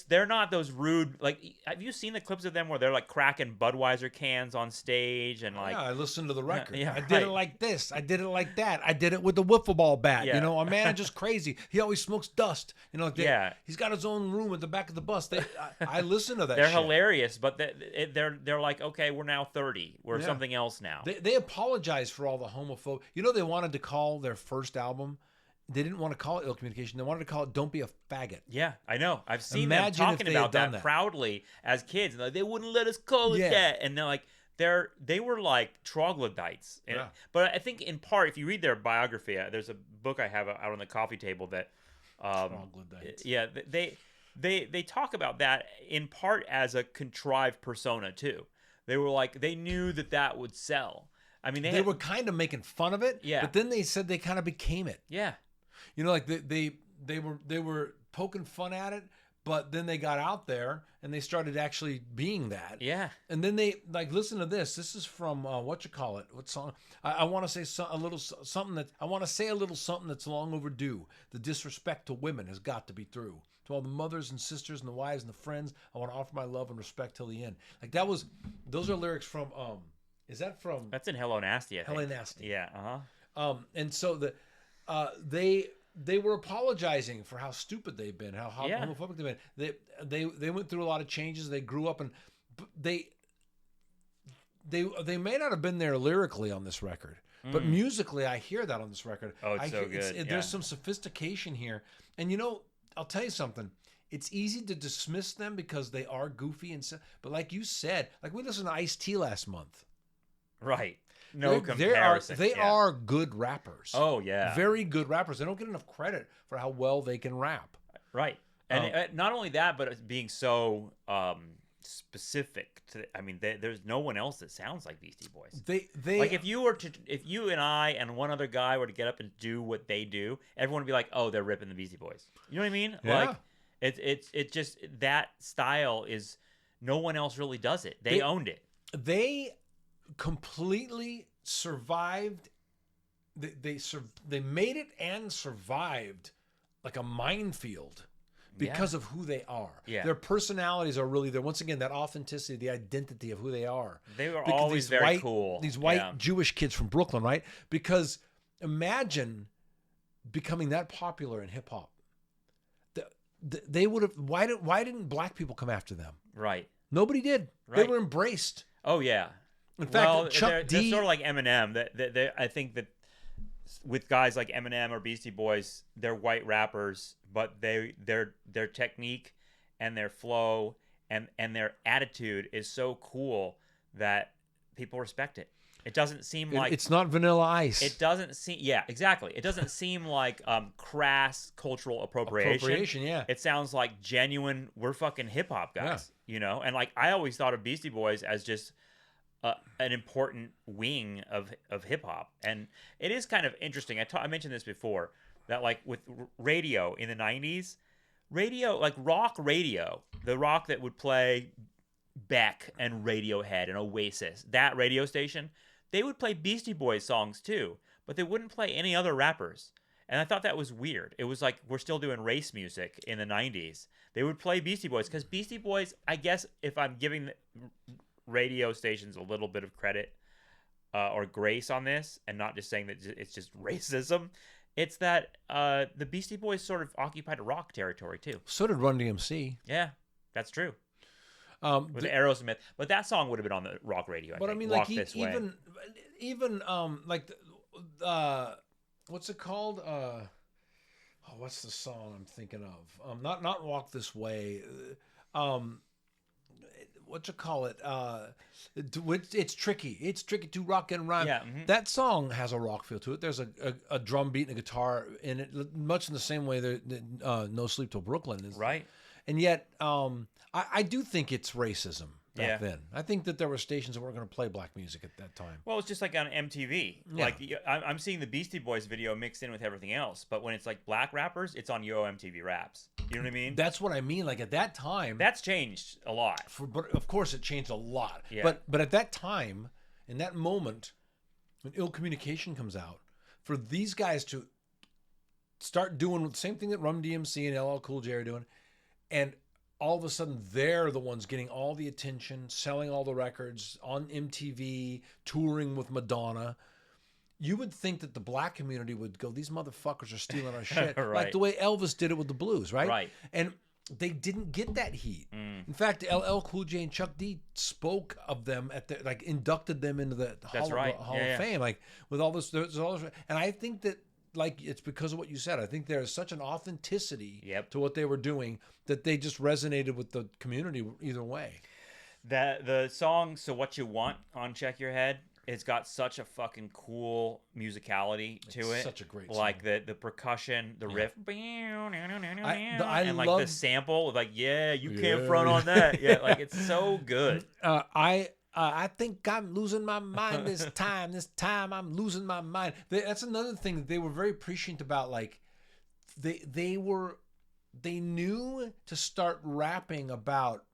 they're not those rude. Like, have you seen the clips of them where they're like cracking Budweiser cans on stage and like? Yeah, I listened to the record. Yeah, I did it like this. I did it like that. I did it with the wiffle ball bat. Yeah. You know, our manager's crazy. He always smokes dust. You know, like Yeah. he's got his own room at the back of the bus. I listen to that. They're shit. hilarious, but they're like, okay, we're now 30. We're something else now. They apologize for all the homophobe. You know, they wanted to call their first album. They didn't want to call it Ill Communication. They wanted to call it Don't Be a Faggot. Yeah, I know. I've seen Imagine them if talking they about had done that that. proudly as kids, and like, they wouldn't let us call it that. And they're like, they were like troglodytes. And, but I think in part, if you read their biography, there's a book I have out on the coffee table that, Troglodytes. yeah, they talk about that in part as a contrived persona too. They were like, they knew that would sell. I mean, they were kind of making fun of it. Yeah. But then they said they kind of became it. Yeah. You know, like they were poking fun at it, but then they got out there and they started actually being that. Yeah. And then they like, listen to this. This is from what song? I want to say a little something that's long overdue. The disrespect to women has got to be through. To all the mothers and sisters and the wives and the friends, I want to offer my love and respect till the end. Like those are lyrics from is that from? That's in Hello Nasty, I think. Hello Nasty. Yeah. And so they were apologizing for how stupid they've been, how homophobic they've been. They went through a lot of changes. They grew up, and they may not have been there lyrically on this record, but musically, I hear that on this record. Oh, it's so good. There's some sophistication here, and you know, I'll tell you something. It's easy to dismiss them because they are goofy but like you said, like we listened to Ice-T last month. Right. No comparison. They are good rappers. Oh, yeah. Very good rappers. They don't get enough credit for how well they can rap. Right. And not only that, but it's being so specific to. I mean, there's no one else that sounds like Beastie Boys. They like if you and I and one other guy were to get up and do what they do, everyone would be like, "Oh, they're ripping the Beastie Boys." You know what I mean? Yeah. Like it's just that style is no one else really does it. They owned it. They completely survived. They made it and survived like a minefield because of who they are. Yeah. Their personalities are really there. Once again, that authenticity, the identity of who they are. They were always very cool. These white Jewish kids from Brooklyn, right? Because imagine becoming that popular in hip hop. They would have. Why didn't black people come after them? Right. Nobody did. Right. They were embraced. Oh yeah. In fact, they're sort of like Eminem. I think that with guys like Eminem or Beastie Boys, they're white rappers, but their technique and their flow and their attitude is so cool that people respect it. It doesn't seem like it's not Vanilla Ice. It doesn't seem exactly. It doesn't seem like crass cultural appropriation. Yeah. It sounds like genuine. We're fucking hip hop guys, you know. And like I always thought of Beastie Boys as just an important wing of hip hop, and it is kind of interesting. I mentioned this before that like with radio in the '90s, like rock radio, the rock that would play Beck and Radiohead and Oasis, that radio station, they would play Beastie Boys songs too, but they wouldn't play any other rappers. And I thought that was weird. It was like we're still doing race music in the 90s. They would play Beastie Boys because Beastie Boys, I guess if I'm giving the radio stations a little bit of credit or grace on this and not just saying that it's just racism, it's that the Beastie Boys sort of occupied a rock territory too. So did Run DMC. Yeah, that's true. With Aerosmith, but that song would have been on the rock radio. I mean, Walk like This Way. Like what's it called? What's the song I'm thinking of? Not Walk This Way. What you call it? It's tricky. It's tricky to rock and rhyme. Yeah, That song has a rock feel to it. There's a drum beat and a guitar in it, much in the same way that No Sleep Till Brooklyn is. Right. And yet, I do think it's racism back then. I think that there were stations that weren't going to play black music at that time. Well, it's just like on MTV. Yeah. Like I'm seeing the Beastie Boys video mixed in with everything else, but when it's like black rappers, it's on Yo MTV Raps. You know what I mean? That's what I mean. Like at that time, that's changed a lot. But of course, it changed a lot. Yeah. But at that time, in that moment, when Ill Communication comes out, for these guys to start doing the same thing that Run DMC and LL Cool J are doing, and all of a sudden they're the ones getting all the attention, selling all the records on MTV, touring with Madonna. You would think that the black community would go, these motherfuckers are stealing our shit. Right. Like the way Elvis did it with the blues, right? Right. And they didn't get that heat. In fact, LL Cool J and Chuck D spoke of them at the, like, inducted them into the Hall of Fame, like with all this, and I think that, like, it's because of what you said. I think there is such an authenticity to what they were doing that they just resonated with the community either way. That the song "So What You Want" on Check Your Head, it's got such a fucking cool musicality to it. Such a great song. Like the percussion, the riff, I and like love the sample, like you can't front on that. Yeah, like it's so good. I think I'm losing my mind this time. This time I'm losing my mind. That's another thing that they were very prescient about. Like they knew to start rapping about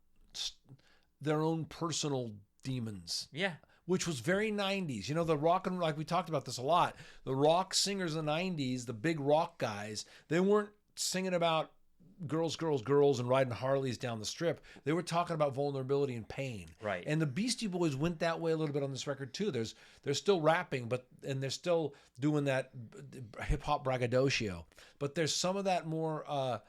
their own personal demons. Yeah. Which was very 90s. You know, the rock and, like we talked about this a lot, the rock singers in the 90s, the big rock guys, they weren't singing about girls, girls, girls and riding Harleys down the strip. They were talking about vulnerability and pain. Right. And the Beastie Boys went that way a little bit on this record too. They're still rapping, and they're still doing that hip hop braggadocio. But there's some of that more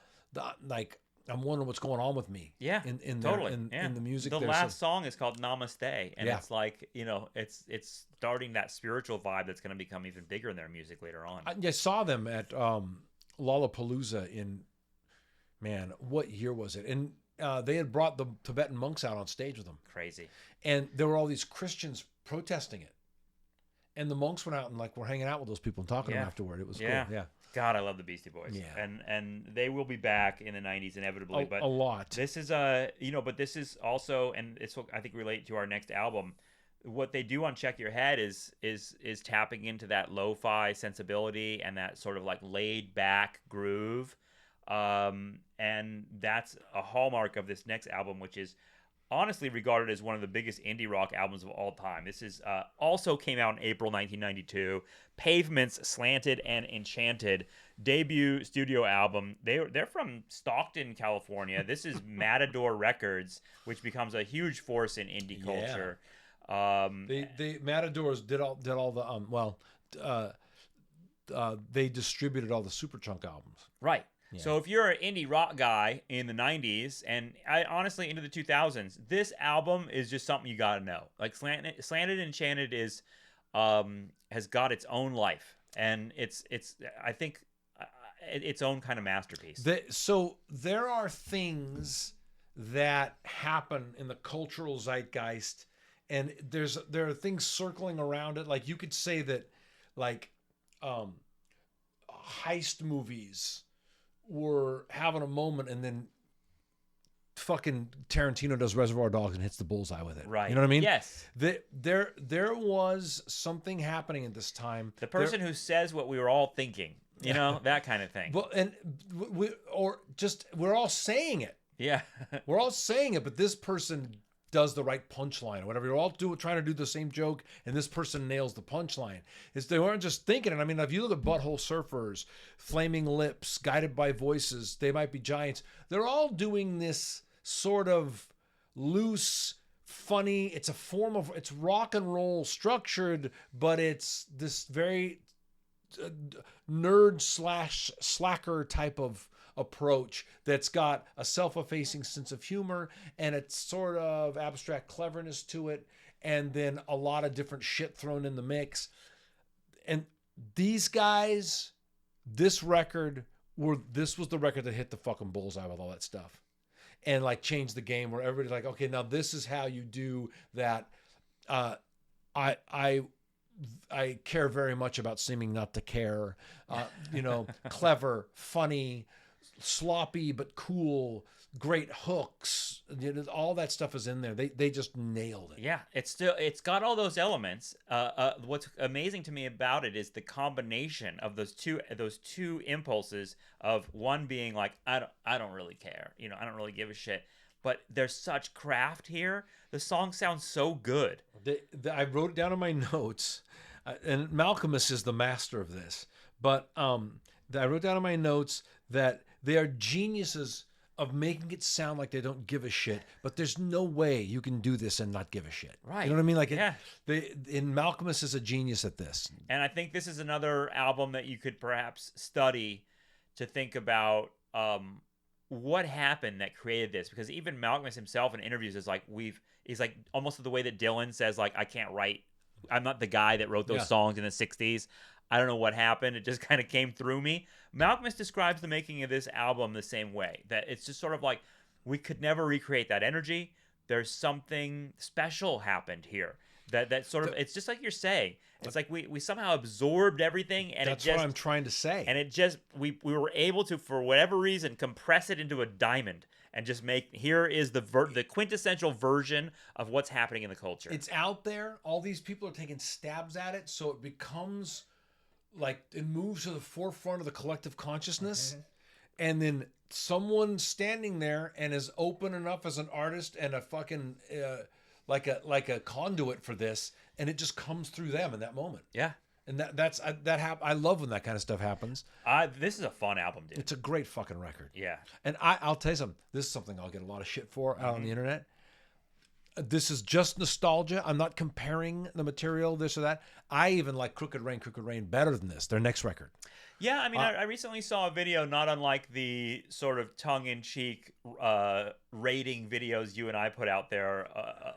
like, I'm wondering what's going on with me. Yeah, in the music. The last song is called Namaste, and it's like, you know, it's starting that spiritual vibe that's going to become even bigger in their music later on. I saw them at Lollapalooza in, man, what year was it? And they had brought the Tibetan monks out on stage with them. Crazy. And there were all these Christians protesting it, and the monks went out and, like, were hanging out with those people and talking to them afterward. It was cool. Yeah. God, I love the Beastie Boys. Yeah. And they will be back in the 90s inevitably. But a lot. This is but this is also, and it's, I think, relate to our next album. What they do on Check Your Head is tapping into that lo-fi sensibility and that sort of like laid back groove. And that's a hallmark of this next album, which is honestly regarded as one of the biggest indie rock albums of all time. This is also came out in April 1992. Pavement's Slanted and Enchanted debut studio album. They're from Stockton, California. This is Matador Records, which becomes a huge force in indie culture. The Matadors did all the they distributed all the Superchunk albums. Right. Yeah. So if you're an indie rock guy in the 90s and honestly into the 2000s, this album is just something you got to know. Like Slanted and Enchanted is has got its own life, and it's I think its own kind of masterpiece. So there are things that happen in the cultural zeitgeist, and there are things circling around it. Like you could say that, like, heist movies were having a moment, and then fucking Tarantino does Reservoir Dogs and hits the bullseye with it. Right. You know what I mean? Yes. There was something happening at this time. The person who says what we were all thinking, you know, that kind of thing. Well, and we're all saying it. Yeah. We're all saying it, but this person does the right punchline or whatever. You're all trying to do the same joke, and this person nails the punchline. They weren't just thinking it. I mean, if you look at Butthole Surfers, Flaming Lips, Guided by Voices, They Might Be Giants, they're all doing this sort of loose, funny, it's rock and roll structured, but it's this very nerd / slacker type of approach that's got a self-effacing sense of humor and a sort of abstract cleverness to it, and then a lot of different shit thrown in the mix. And these guys, this was the record that hit the fucking bullseye with all that stuff and like changed the game, where everybody's like, okay, now this is how you do that. I care very much about seeming not to care. Clever, funny, sloppy but cool, great hooks. All that stuff is in there. They just nailed it. Yeah, it's got all those elements. What's amazing to me about it is the combination of those two impulses, of one being like, I don't really care, I don't really give a shit. But there's such craft here. The song sounds so good. I wrote it down in my notes, and Malcolmus is the master of this. But I wrote down in my notes that they are geniuses of making it sound like they don't give a shit, but there's no way you can do this and not give a shit. Right. You know what I mean? Like, Yeah. Malcolmus is a genius at this. And I think this is another album that you could perhaps study to think about what happened that created this. Because even Malcolmus himself in interviews is like, he's like almost the way that Dylan says, like, I can't write. I'm not the guy that wrote those songs in the 60s. I don't know what happened. It just kind of came through me. Malcolmus describes the making of this album the same way. That it's just sort of like, we could never recreate that energy. There's something special happened here. That sort of, it's just like you're saying. It's like we somehow absorbed everything, and that's it just, what I'm trying to say. And it just, we were able to, for whatever reason, compress it into a diamond and just make, here is the quintessential version of what's happening in the culture. It's out there. All these people are taking stabs at it, so it becomes like, it moves to the forefront of the collective consciousness. And then someone standing there and is open enough as an artist and a fucking like a conduit for this, and it just comes through them in that moment. Yeah. And I love when that kind of stuff happens. This is a fun album, dude. It's a great fucking record. Yeah. And I'll tell you something. This is something I'll get a lot of shit for out on the internet. This is just nostalgia. I'm not comparing the material, this or that. I even like Crooked Rain better than this, their next record. Yeah, I mean, I recently saw a video not unlike the sort of tongue-in-cheek rating videos you and I put out there,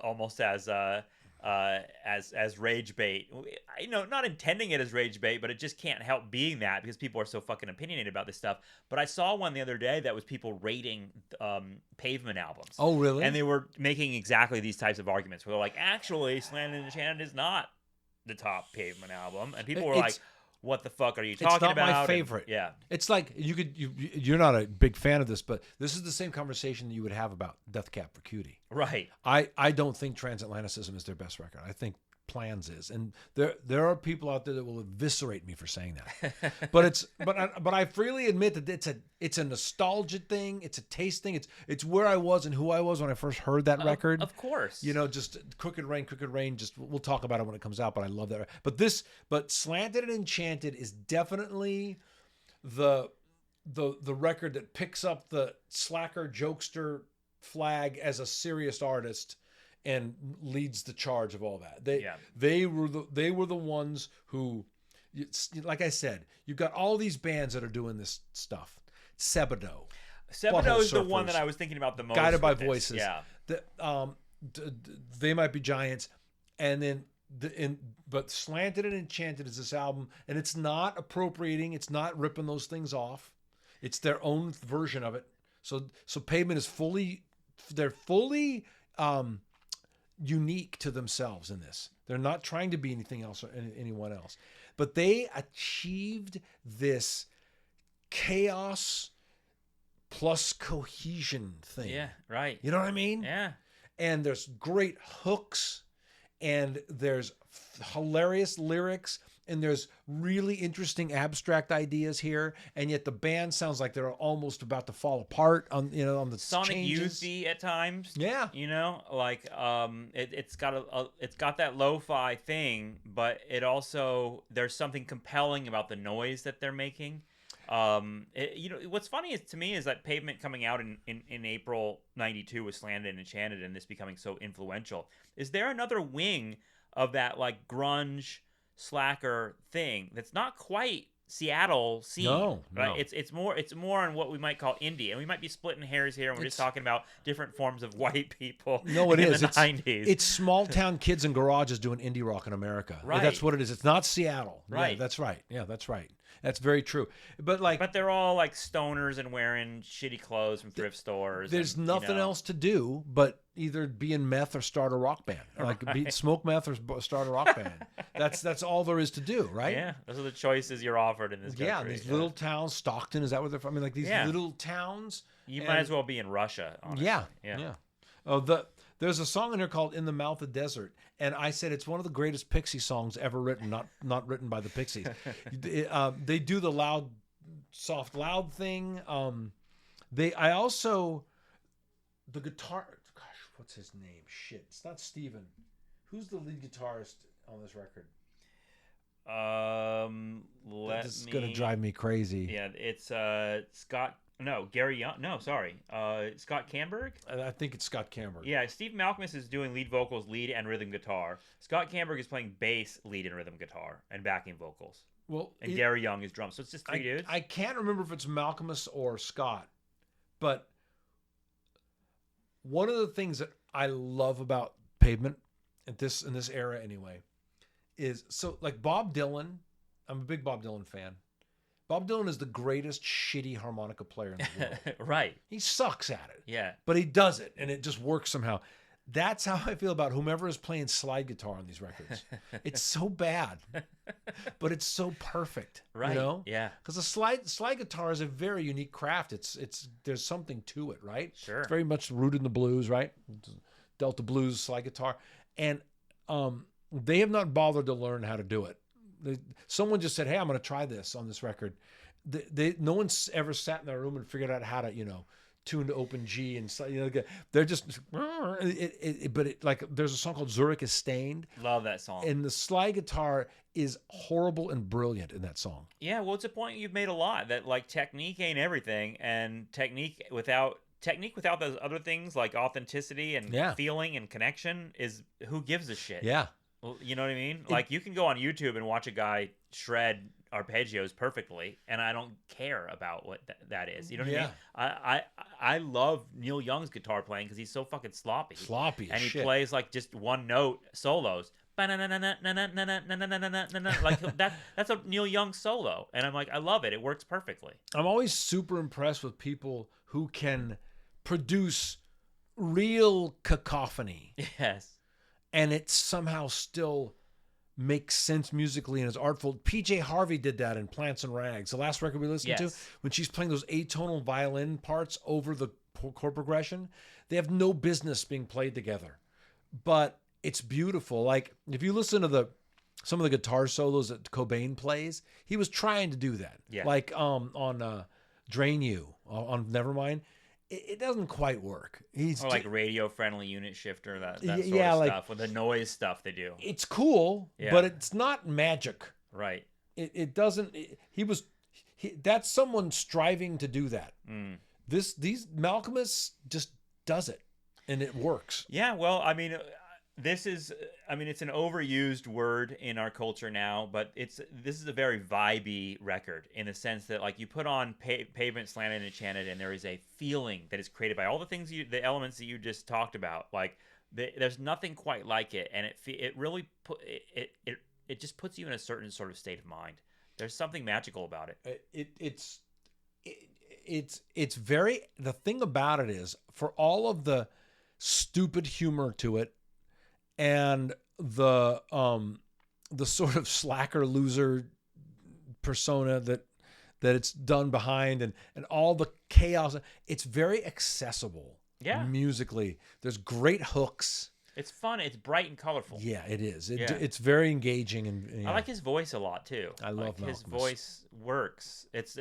almost as rage bait. Not intending it as rage bait, but it just can't help being that because people are so fucking opinionated about this stuff. But I saw one the other day that was people rating Pavement albums. Oh, really? And they were making exactly these types of arguments where they're like, actually, Slanted and Enchanted is not the top Pavement album. And people were like, what the fuck are you talking about? It's not my favorite. Yeah. It's like, you're not a big fan of this, but this is the same conversation that you would have about Death Cab for Cutie. Right. I don't think Transatlanticism is their best record. I think Plans is, and there are people out there that will eviscerate me for saying that. but I freely admit that it's a nostalgia thing, it's a taste thing, it's where I was and who I was when I first heard that record. Of course, just Crooked Rain. Just we'll talk about it when it comes out. But I love that. But Slanted and Enchanted is definitely the record that picks up the slacker jokester flag as a serious artist and leads the charge of all that. They were the ones who, like I said, you've got all these bands that are doing this stuff. Sebado is the one that I was thinking about the most. Guided by Voices. Yeah. They Might Be Giants, and then but Slanted and Enchanted is this album, and it's not appropriating, it's not ripping those things off. It's their own version of it. So Pavement is fully unique to themselves in this. They're not trying to be anything else or anyone else, but they achieved this chaos plus cohesion thing. Yeah, right. You know what I mean? Yeah. And there's great hooks, and there's hilarious lyrics, and there's really interesting abstract ideas here, and yet the band sounds like they're almost about to fall apart on the Sonic changes. Youth-y at times. Yeah, it's got that lo-fi thing, but it also, there's something compelling about the noise that they're making. What's funny is, to me, is that Pavement coming out in April '92 with Slanted and Enchanted, and this becoming so influential. Is there another wing of that like grunge slacker thing that's not quite Seattle scene? No. It's more on what we might call indie, and we might be splitting hairs here, and we're just talking about different forms of white people. No, it is. The 90s. It's small town kids in garages doing indie rock in America. Right. That's what it is. It's not Seattle. Right. Yeah, that's right. Yeah, that's right. That's very true. But they're all like stoners and wearing shitty clothes from thrift stores. There's nothing else to do but either be in meth or start a rock band. Like smoke meth or start a rock band. That's all there is to do, right? Yeah, those are the choices you're offered in this country. Yeah, these little towns. Stockton, is that where they're from? I mean, like these little towns. You might as well be in Russia, honestly. Yeah. Oh, there's a song in here called "In the Mouth of Desert," and I said it's one of the greatest Pixie songs ever written, not written by the Pixies. They do the loud, soft, loud thing. The guitar. Gosh, what's his name? Shit, it's not Steven. Who's the lead guitarist on this record? This is gonna drive me crazy. Yeah, it's Gary Young. No, sorry. Scott Camberg? I think it's Scott Camberg. Yeah, Steve Malkmus is doing lead vocals, lead and rhythm guitar. Scott Camberg is playing bass, lead and rhythm guitar, and backing vocals. Well, and Gary Young is drums. So it's just three dudes. I can't remember if it's Malkmus or Scott, but one of the things that I love about Pavement in this era anyway is so like Bob Dylan. I'm a big Bob Dylan fan. Bob Dylan is the greatest shitty harmonica player in the world. Right. He sucks at it. Yeah. But he does it, and it just works somehow. That's how I feel about whomever is playing slide guitar on these records. It's so bad, but it's so perfect. Right. You know? Yeah. Because a slide guitar is a very unique craft. It's there's something to it, right? Sure. It's very much rooted in the blues, right? Delta blues, slide guitar, and they have not bothered to learn how to do it. Someone just said, "Hey, I'm going to try this on this record." No one's ever sat in their room and figured out how to, tune to open G and they're just. Like there's a song called "Zurich is Stained." Love that song. And the slide guitar is horrible and brilliant in that song. Yeah, well, it's a point you've made a lot that like technique ain't everything, and technique without those other things like authenticity and feeling and connection is who gives a shit. Yeah. Well, you know what I mean? Like you can go on YouTube and watch a guy shred arpeggios perfectly, and I don't care about what that is. You know what I mean? I love Neil Young's guitar playing because he's so fucking sloppy. And he plays like just one note solos. Like that's a Neil Young solo, and I'm like, I love it. It works perfectly. I'm always super impressed with people who can produce real cacophony. Yes. And it somehow still makes sense musically and is artful. PJ Harvey did that in Plants and Rags, the last record we listened to, when she's playing those atonal violin parts over the chord progression. They have no business being played together, but it's beautiful. Like if you listen to some of the guitar solos that Cobain plays, he was trying to do that. Yeah. Like on Drain You on Nevermind. It doesn't quite work. Or like radio-friendly unit shifter, that sort of stuff, with the noise stuff they do. It's cool, but it's not magic. Right. It doesn't. That's someone striving to do that. These Malkmus just does it, and it works. Yeah. Well, I mean, it's an overused word in our culture now, but this is a very vibey record in the sense that like you put on Pavement, Slanted and Enchanted, and there is a feeling that is created by all the things the elements that you just talked about. Like there's nothing quite like it, and it really it just puts you in a certain sort of state of mind. There's something magical about it. It's very, the thing about it is, for all of the stupid humor to it, and the sort of slacker loser persona that it's done behind, and all the chaos, it's very accessible. Yeah. Musically, there's great hooks. It's fun. It's bright and colorful. Yeah, it is. It's very engaging, and I like his voice a lot too. I love his voice works. It's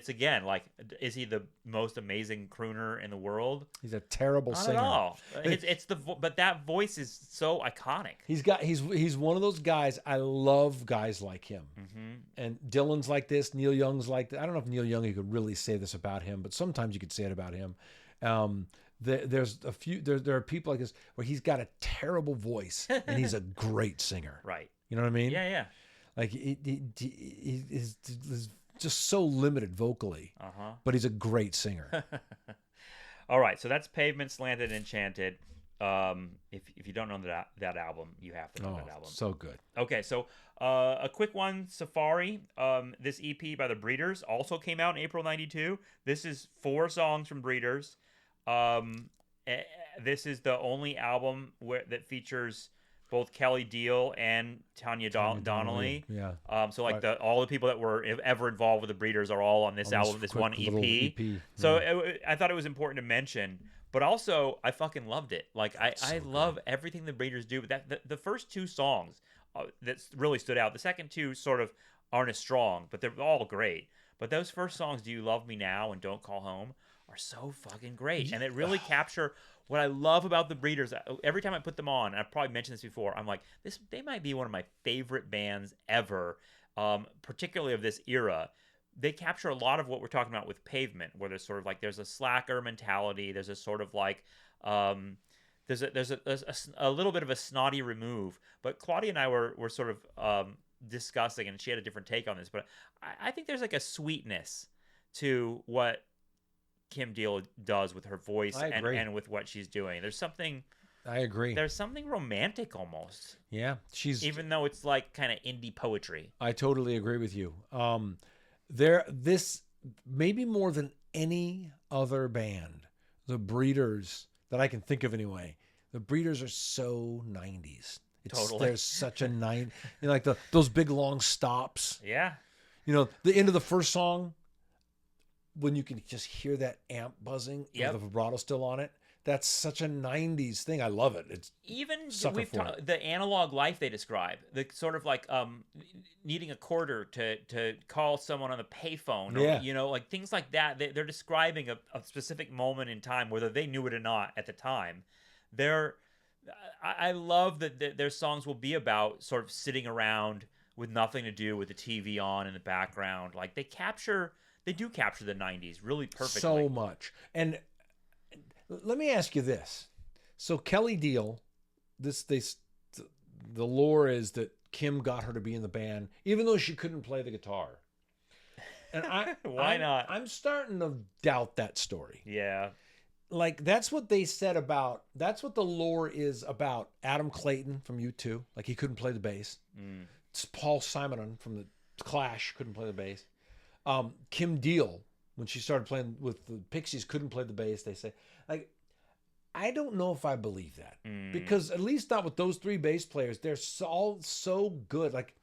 again, like, is he the most amazing crooner in the world? He's a terrible singer. Not at all. But that voice is so iconic. He's one of those guys. I love guys like him. Mm-hmm. And Dylan's like this. Neil Young's like that. I don't know if Neil Young, you could really say this about him, but sometimes you could say it about him. There's a few. There are people like this where he's got a terrible voice and he's a great singer. Right. You know what I mean? Yeah, yeah. Like he's just so limited vocally. But he's a great singer. All right, so that's Pavement, Slanted, and Enchanted. If you don't know that album, you have to know that album. So good. Okay, so a quick one, Safari. This EP by the Breeders also came out in April '92. This is 4 songs from Breeders. This is the only album that features both Kelly Deal and Tanya Donnelly. Yeah. So like all the people that were ever involved with the Breeders are all on this album, this one EP. So I thought it was important to mention. But also, I fucking loved it. Like I love everything the Breeders do. But the first 2 songs that really stood out. The second 2 sort of aren't as strong, but they're all great. But those first songs, "Do You Love Me Now" and "Don't Call Home," are were so fucking great, and it really capture what I love about the Breeders. Every time I put them on, and I've probably mentioned this before, I'm like, they might be one of my favorite bands ever, particularly of this era. They capture a lot of what we're talking about with Pavement, where there's sort of like there's a slacker mentality, there's a sort of like there's a little bit of a snotty remove. But Claudia and I were sort of discussing, and she had a different take on this, but I think there's like a sweetness to what Kim Deal does with her voice and with what she's doing. There's something. I agree. There's something romantic almost. Yeah, even though it's like kind of indie poetry. I totally agree with you. This maybe more than any other band, the Breeders that I can think of anyway. The Breeders are so 90s. Totally. There's such a like those big long stops. Yeah. The end of the first song, when you can just hear that amp buzzing with the vibrato still on it. That's such a 90s thing. I love it. It's even the analog life they describe, the sort of like needing a quarter to call someone on the payphone, or, like things like that. They're describing a specific moment in time, whether they knew it or not at the time. I love that their songs will be about sort of sitting around with nothing to do, with the TV on in the background. Like they do capture the 90s really perfectly. So much. And let me ask you this. So Kelly Deal, the lore is that Kim got her to be in the band, even though she couldn't play the guitar. And Why not? I'm starting to doubt that story. Yeah. Like that's what they said about, that's what the lore is about Adam Clayton from U2. Like he couldn't play the bass. It's Paul Simonon from the Clash couldn't play the bass. Kim Deal, when she started playing with the Pixies, couldn't play the bass. They say, like, I don't know if I believe that because at least not with those three bass players. They're all so good. Like,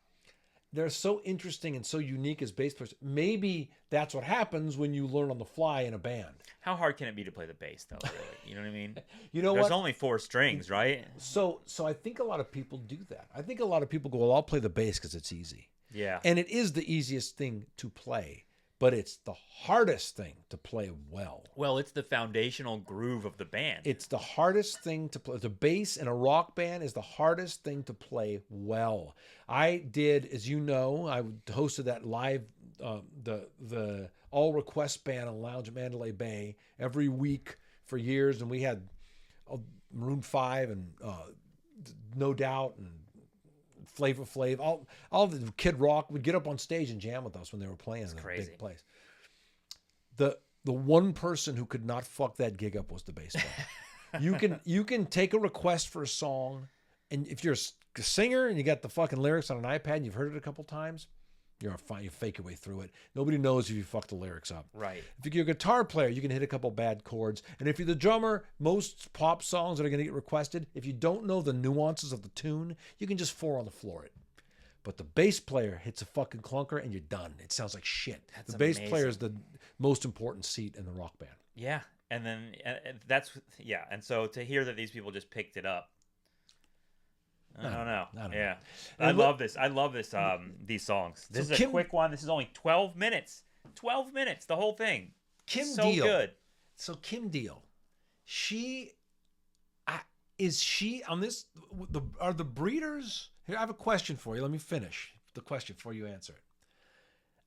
they're so interesting and so unique as bass players. Maybe that's what happens when you learn on the fly in a band. How hard can it be to play the bass, though? Really, you know what I mean? There's only 4 strings, right? So I think a lot of people do that. I think a lot of people go, well, I'll play the bass because it's easy. Yeah, and it is the easiest thing to play. But it's the hardest thing to play well. Well, it's the foundational groove of the band. It's the hardest thing to play. The bass in a rock band is the hardest thing to play well. I did, as you know, I hosted that live, the all request band on Lounge at Mandalay Bay every week for years. And we had Maroon 5 and No Doubt and Flavor Flav, all the Kid Rock would get up on stage and jam with us when they were playing in a big place. The one person who could not fuck that gig up was the bass player. You can take a request for a song, and if you're a singer and you got the fucking lyrics on an iPad and you've heard it a couple times, you're fine. You fake your way through it. Nobody knows if you fucked the lyrics up. Right. If you're a guitar player, you can hit a couple bad chords. And if you're the drummer, most pop songs that are going to get requested, if you don't know the nuances of the tune, you can just 4 on the floor it. But the bass player hits a fucking clunker and you're done. It sounds like shit. The bass player is the most important seat in the rock band. Yeah. And then And so to hear that these people just picked it up, I don't know. Yeah. I love this. These songs. This is a quick one. This is only 12 minutes. 12 minutes, the whole thing. Kim so Deal. Good. So Kim Deal, is she on this, are the Breeders, here I have a question for you. Let me finish the question before you answer it.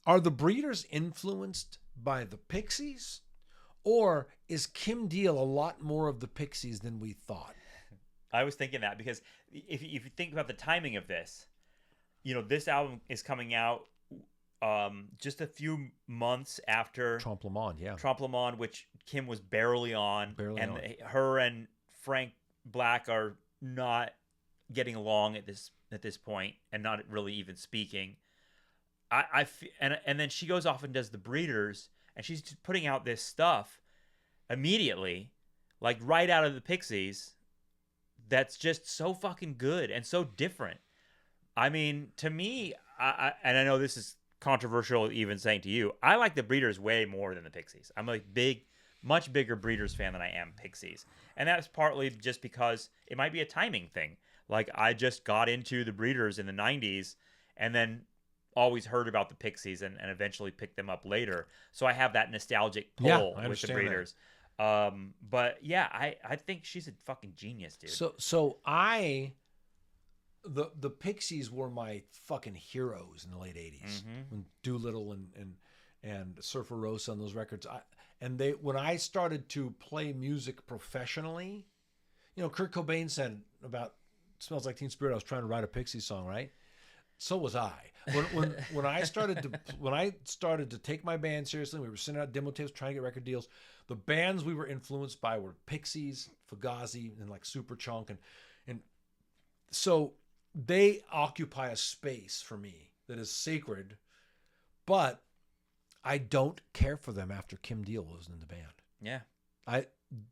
Are the Breeders influenced by the Pixies, or is Kim Deal a lot more of the Pixies than we thought? I was thinking that because if you think about the timing of this, this album is coming out just a few months after Trompe Le Monde, yeah. Trompe Le Monde, which Kim was barely on. Her and Frank Black are not getting along at this point and not really even speaking. And then she goes off and does the Breeders, and she's just putting out this stuff immediately, like right out of the Pixies. That's just so fucking good and so different. I mean, to me, and I know this is controversial even saying to you, I like the Breeders way more than the Pixies. I'm a much bigger Breeders fan than I am Pixies. And that's partly just because it might be a timing thing. Like, I just got into the Breeders in the 90s, and then always heard about the Pixies and eventually picked them up later. So I have that nostalgic pull Yeah, I with the understand that. Breeders. But yeah, I think she's a fucking genius, dude. The Pixies were my fucking heroes in the late '80s when Doolittle and Surfer Rosa on those records. When I started to play music professionally, Kurt Cobain said about "Smells Like Teen Spirit," I was trying to write a Pixies song, right? So was I. When I started to take my band seriously, we were sending out demo tapes, trying to get record deals. The bands we were influenced by were Pixies, Fugazi, and like Superchunk, and so they occupy a space for me that is sacred. But I don't care for them after Kim Deal was in the band. Yeah.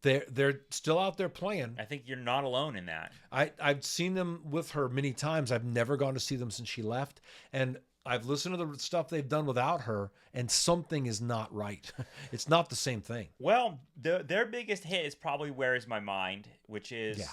They're still out there playing. I think you're not alone in that. I've seen them with her many times. I've never gone to see them since she left. And I've listened to the stuff they've done without her, and something is not right. It's not the same thing. Well, their biggest hit is probably "Where Is My Mind," which is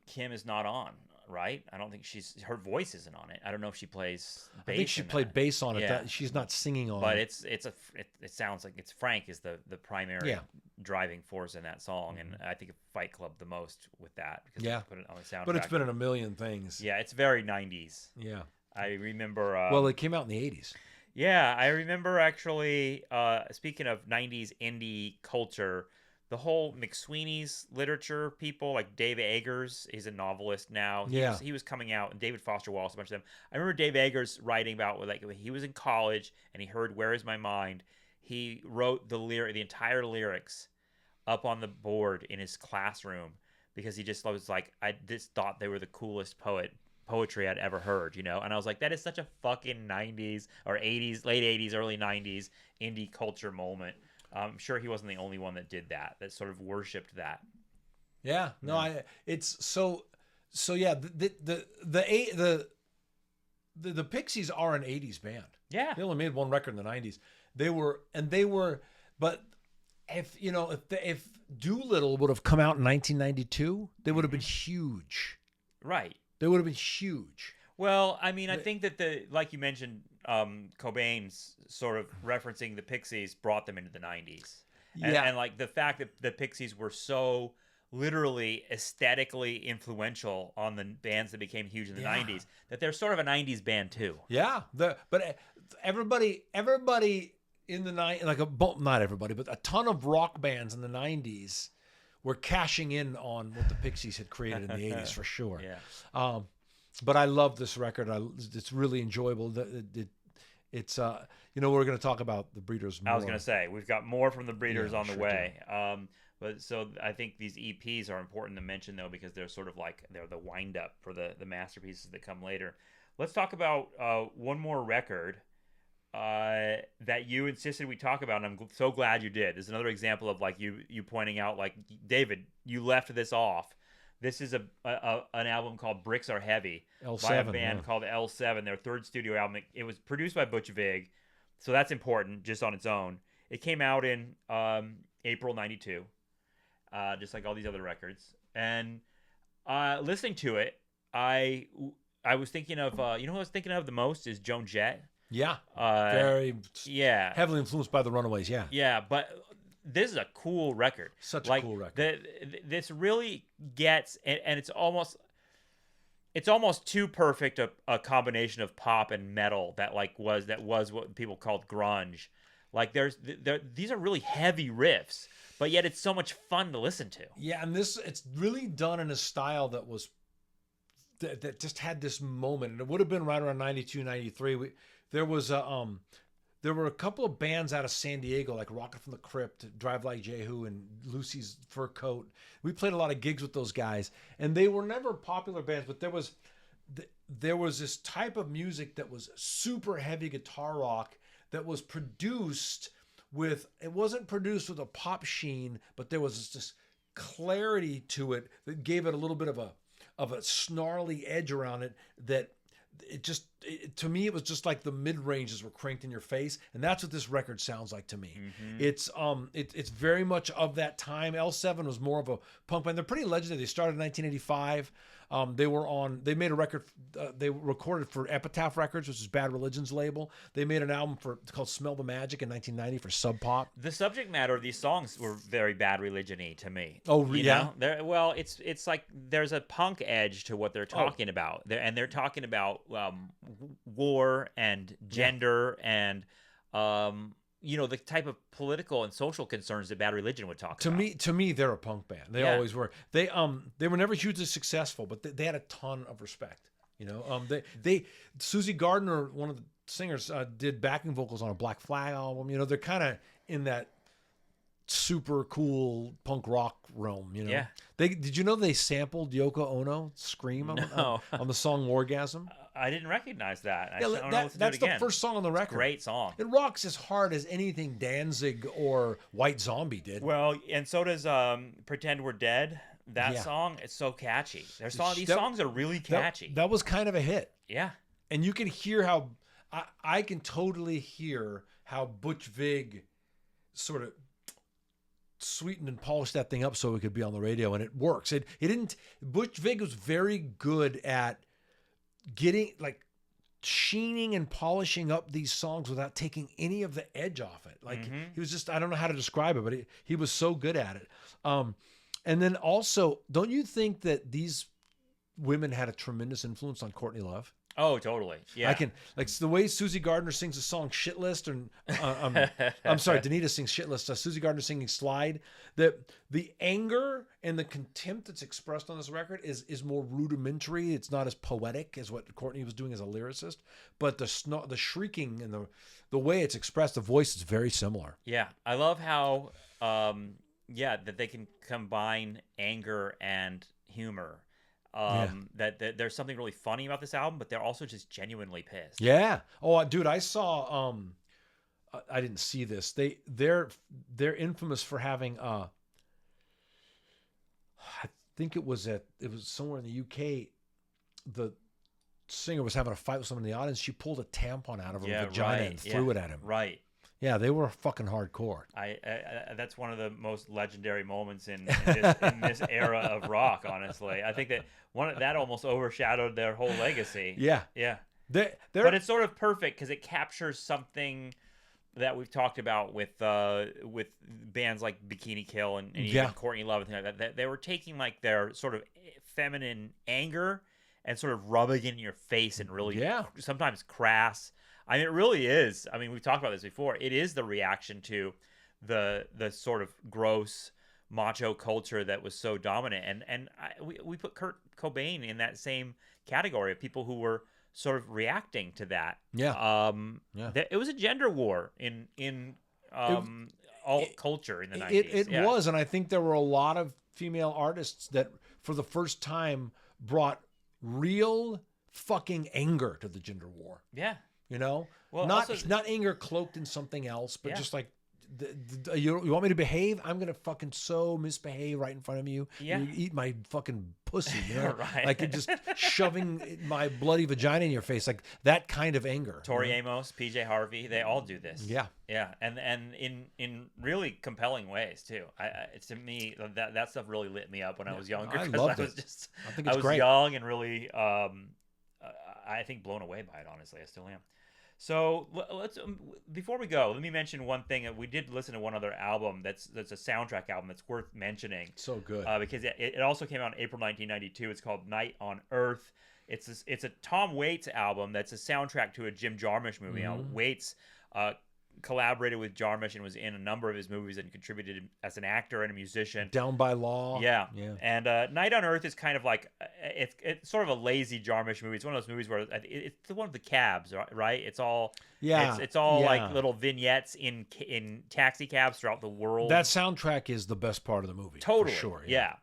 Kim is not on, right? I don't think her voice isn't on it. I don't know if she plays bass. I think she played bass on it. Yeah. She's not singing on but it. It sounds like it's Frank is the primary driving force in that song, and I think it Fight Club the most with that because they put it on the soundtrack. But it's been in a million things. Yeah, it's very 90s. Yeah. I remember. Well, it came out in the 80s. Yeah, I remember actually. Speaking of 90s indie culture, the whole McSweeney's literature people, like Dave Eggers, he's a novelist now. He was coming out, and David Foster Wallace, a bunch of them. I remember Dave Eggers writing about when he was in college and he heard "Where Is My Mind." He wrote the entire lyrics up on the board in his classroom because he just was like, I just thought they were the coolest poetry I'd ever heard, And I was like, that is such a fucking 90s or 80s, late 80s, early 90s indie culture moment. I'm sure he wasn't the only one that did that sort of worshipped that. Yeah, no, it's so yeah. The Pixies are an '80s band. Yeah, they only made one record in the '90s. But if Doolittle would have come out in 1992, they would have been huge. Right. They would have been huge. Well, I mean, I think that like you mentioned, Cobain's sort of referencing the Pixies brought them into the 90s. And like the fact that the Pixies were so literally aesthetically influential on the bands that became huge in the 90s, that they're sort of a 90s band too. Yeah. But everybody in the 90s, not everybody, but a ton of rock bands in the 90s were cashing in on what the Pixies had created in the 80s for sure. Yeah. But I love this record. It's really enjoyable. It's we're going to talk about the Breeders more. I was going to say we've got more from the Breeders on the way. But so I think these EPs are important to mention though because they're sort of like they're the wind up for the masterpieces that come later. Let's talk about one more record that you insisted we talk about, and I'm so glad you did. There's another example of like you pointing out like, David, you left this off. This is an album called Bricks Are Heavy L7, by a band called L7, their third studio album. It was produced by Butch Vig, so that's important just on its own. It came out in April 92, just like all these other records. And listening to it, I was thinking of, who I was thinking of the most is Joan Jett. Yeah, very heavily influenced by the Runaways. Yeah, but this is a cool record. Such a cool record. This really gets, and it's almost too perfect a combination of pop and metal that was what people called grunge. Like these are really heavy riffs, but yet it's so much fun to listen to. Yeah, and it's really done in a style that just had this moment, and it would have been right around 92, 93. There were a couple of bands out of San Diego, like Rocket from the Crypt, Drive Like Jehu, and Lucy's Fur Coat. We played a lot of gigs with those guys, and they were never popular bands, but there was this type of music that was super heavy guitar rock that was produced with, it wasn't produced with a pop sheen, but there was this clarity to it that gave it a little bit of a snarly edge around it to me, it was just like the mid ranges were cranked in your face, and that's what this record sounds like to me. It's very much of that time. L7 was more of a punk band. They're pretty legendary. They started in 1985. They made a record. They recorded for Epitaph Records, which is Bad Religion's label. They made an album called Smell the Magic in 1990 for Sub Pop. The subject matter of these songs were very Bad Religion-y to me. Oh, yeah. Well, it's like there's a punk edge to what they're talking about. They're talking about war and gender and the type of political and social concerns that Bad Religion would talk about. To me, they're a punk band. They always were. They were never hugely successful, but they had a ton of respect. Susie Gardner, one of the singers, did backing vocals on a Black Flag album. They're kind of in that super cool punk rock realm. Yeah. Did you know they sampled Yoko Ono "Scream" on the song "Orgasm"? I didn't recognize that. That's the first song on the record. Great song. It rocks as hard as anything Danzig or White Zombie did. Well, and so does "Pretend We're Dead." That song is so catchy. These songs are really catchy. That was kind of a hit. Yeah. And you can hear how I can totally hear how Butch Vig sort of sweetened and polished that thing up so it could be on the radio, and it works. Butch Vig was very good at getting sheening and polishing up these songs without taking any of the edge off it. He was just, I don't know how to describe it, but he was so good at it. And then also, don't you think that these women had a tremendous influence on Courtney Love? Oh, totally. Yeah. The way Susie Gardner sings the song "Shit List," and I'm sorry, Danita sings "Shit List." Susie Gardner singing "Slide." The anger and the contempt that's expressed on this record is more rudimentary. It's not as poetic as what Courtney was doing as a lyricist, but the shrieking and the way it's expressed, the voice is very similar. Yeah, I love how that they can combine anger and humor. That there's something really funny about this album, but they're also just genuinely pissed. Yeah. Oh, dude, I saw. I didn't see this. They're infamous for having. I think it was somewhere in the UK. The singer was having a fight with someone in the audience. She pulled a tampon out of her vagina and threw it at him. Right. Yeah, they were fucking hardcore. I that's one of the most legendary moments in this era of rock. Honestly, I think that almost overshadowed their whole legacy. Yeah, yeah. But it's sort of perfect because it captures something that we've talked about with bands like Bikini Kill and even Courtney Love and things like that. They were taking like their sort of feminine anger and sort of rubbing it in your face and really sometimes crass. I mean, it really is. I mean, we've talked about this before. It is the reaction to the sort of gross macho culture that was so dominant. And we put Kurt Cobain in that same category of people who were sort of reacting to that. Yeah. It was a gender war in alt culture in the 90s. It was, and I think there were a lot of female artists that for the first time brought real fucking anger to the gender war. Yeah. Well, not anger cloaked in something else, but just like, you want me to behave? I'm gonna fucking so misbehave right in front of you. Yeah. You eat my fucking pussy, right. Like you're just shoving my bloody vagina in your face, like that kind of anger. Tori Amos, PJ Harvey, they all do this. Yeah, yeah, and in really compelling ways too. To me, that stuff really lit me up when I was younger. I loved it. I was great. Young and really, I think blown away by it. Honestly, I still am. So let's before we go, let me mention one thing. We did listen to one other album that's a soundtrack album that's worth mentioning. So good because it also came out in April 1992. It's called Night on Earth. It's a Tom Waits album that's a soundtrack to a Jim Jarmusch movie. Mm-hmm. Waits collaborated with Jarmusch and was in a number of his movies and contributed as an actor and a musician. Down by Law. Yeah. And Night on Earth is kind of like it's sort of a lazy Jarmusch movie. It's one of those movies where it's the one of the cabs, right? It's all it's all like little vignettes in taxi cabs throughout the world. That soundtrack is the best part of the movie. Totally. For sure. Yeah.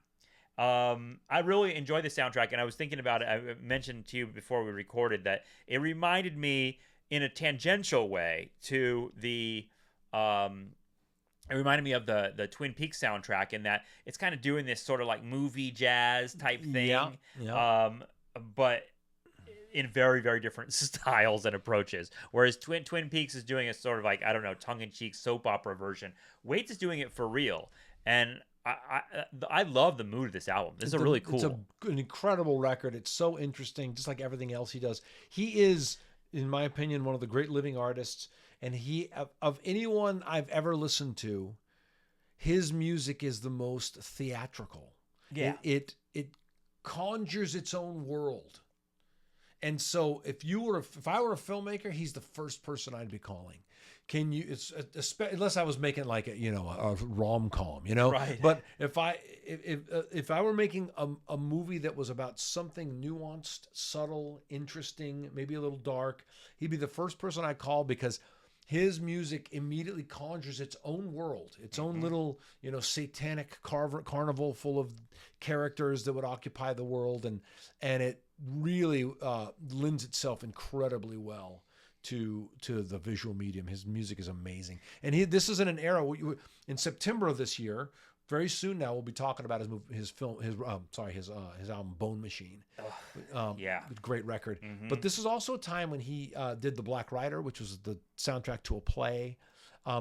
I really enjoy the soundtrack, and I was thinking about it. I mentioned to you before we recorded that it reminded me in a tangential way to the it reminded me of the Twin Peaks soundtrack in that it's kind of doing this sort of like movie jazz type thing. Yeah. But in very, very different styles and approaches. Whereas Twin Peaks is doing a sort of like, I don't know, tongue-in-cheek soap opera version. Waits is doing it for real. And I love the mood of this album. This is really cool. It's an incredible record. It's so interesting, just like everything else he does. He is, in my opinion, one of the great living artists. And he, of anyone I've ever listened to, his music is the most theatrical. Yeah. It conjures its own world. And so if I were a filmmaker, he's the first person I'd be calling. Can you? Unless I was making like a rom-com, Right. But if I were making a movie that was about something nuanced, subtle, interesting, maybe a little dark, he'd be the first person I'd call, because his music immediately conjures its own world, its own little, satanic carnival full of characters that would occupy the world, and it really lends itself incredibly well to the visual medium. His music is amazing, and this is in an era in September of this year. Very soon now, we'll be talking about his album Bone Machine. Great record. But this is also a time when he did The Black Rider, which was the soundtrack to a play.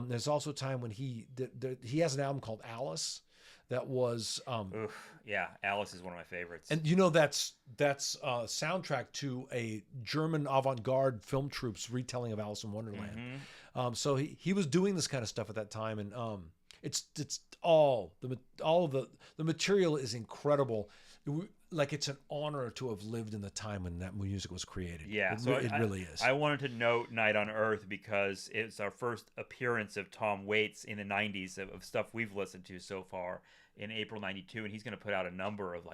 There's also a time when he has an album called Alice that was Alice is one of my favorites. And that's soundtrack to a German avant-garde film troupe's retelling of Alice in Wonderland. So he was doing this kind of stuff at that time, and it's all of the material is incredible. Like, it's an honor to have lived in the time when that music was created. Yeah, it really is. I wanted to note Night on Earth because it's our first appearance of Tom Waits in the 90s of stuff we've listened to so far in April 92, and he's going to put out a number of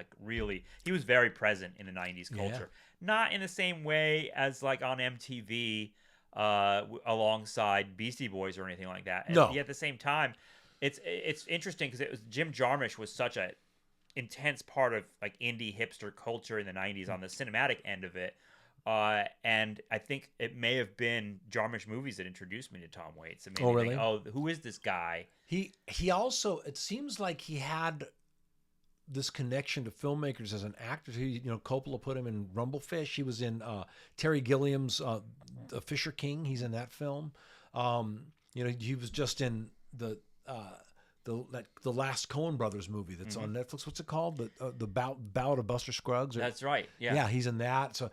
he was very present in the 90s culture. Not in the same way as like on MTV alongside Beastie Boys or anything like that. No. And yet at the same time, it's interesting because Jim Jarmusch was such a intense part of like indie hipster culture in the 90s on the cinematic end of it, and I think it may have been Jarmusch movies that introduced me to Tom Waits. It made me really? think, who is this guy? He also, it seems like he had this connection to filmmakers as an actor. Coppola put him in Rumblefish. He was in Terry Gilliam's The Fisher King. He's in that film. He was just in the last Coen Brothers movie that's on Netflix. What's it called? The Ballad of Buster Scruggs. That's right. Yeah. Yeah, he's in that. So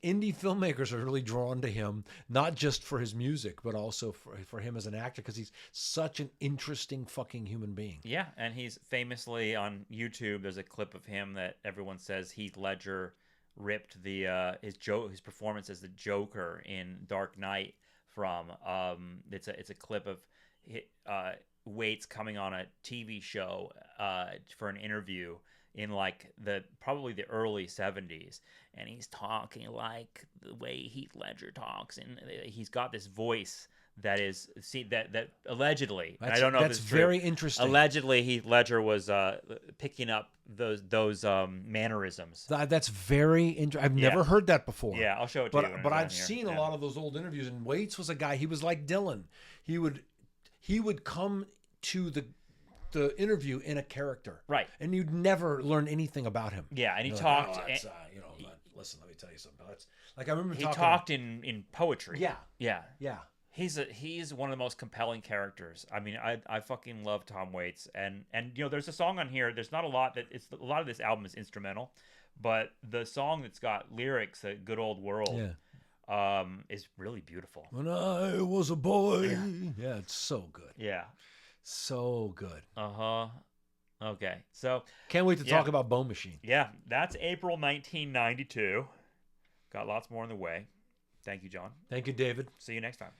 indie filmmakers are really drawn to him, not just for his music, but also for him as an actor, because he's such an interesting fucking human being. Yeah, and he's famously on YouTube. There's a clip of him that everyone says Heath Ledger ripped his performance as the Joker in Dark Knight from. It's a clip of Waits coming on a TV show for an interview in probably the early 70s, and he's talking like the way Heath Ledger talks, and he's got this voice that is that allegedly, I don't know if it's true, very interesting. Allegedly, Heath Ledger was picking up those mannerisms. That's very interesting. I've never heard that before. Yeah, I'll show it to you. But I've seen a lot of those old interviews, and Waits was a guy. He was like Dylan. He would come to the interview in a character, right? And you'd never learn anything about him. Yeah, and he talked. Listen, let me tell you something. I remember he talked in poetry. Yeah. He's one of the most compelling characters. I mean, I fucking love Tom Waits, and there's a song on here. There's not a lot a lot of this album is instrumental, but the song that's got lyrics, "A Good Old World," is really beautiful. When I was a boy, yeah, it's so good. Yeah. So good. Okay. So can't wait to talk about Bone Machine. Yeah, that's April 1992. Got lots more in the way. Thank you, John. Thank you, David. See you next time.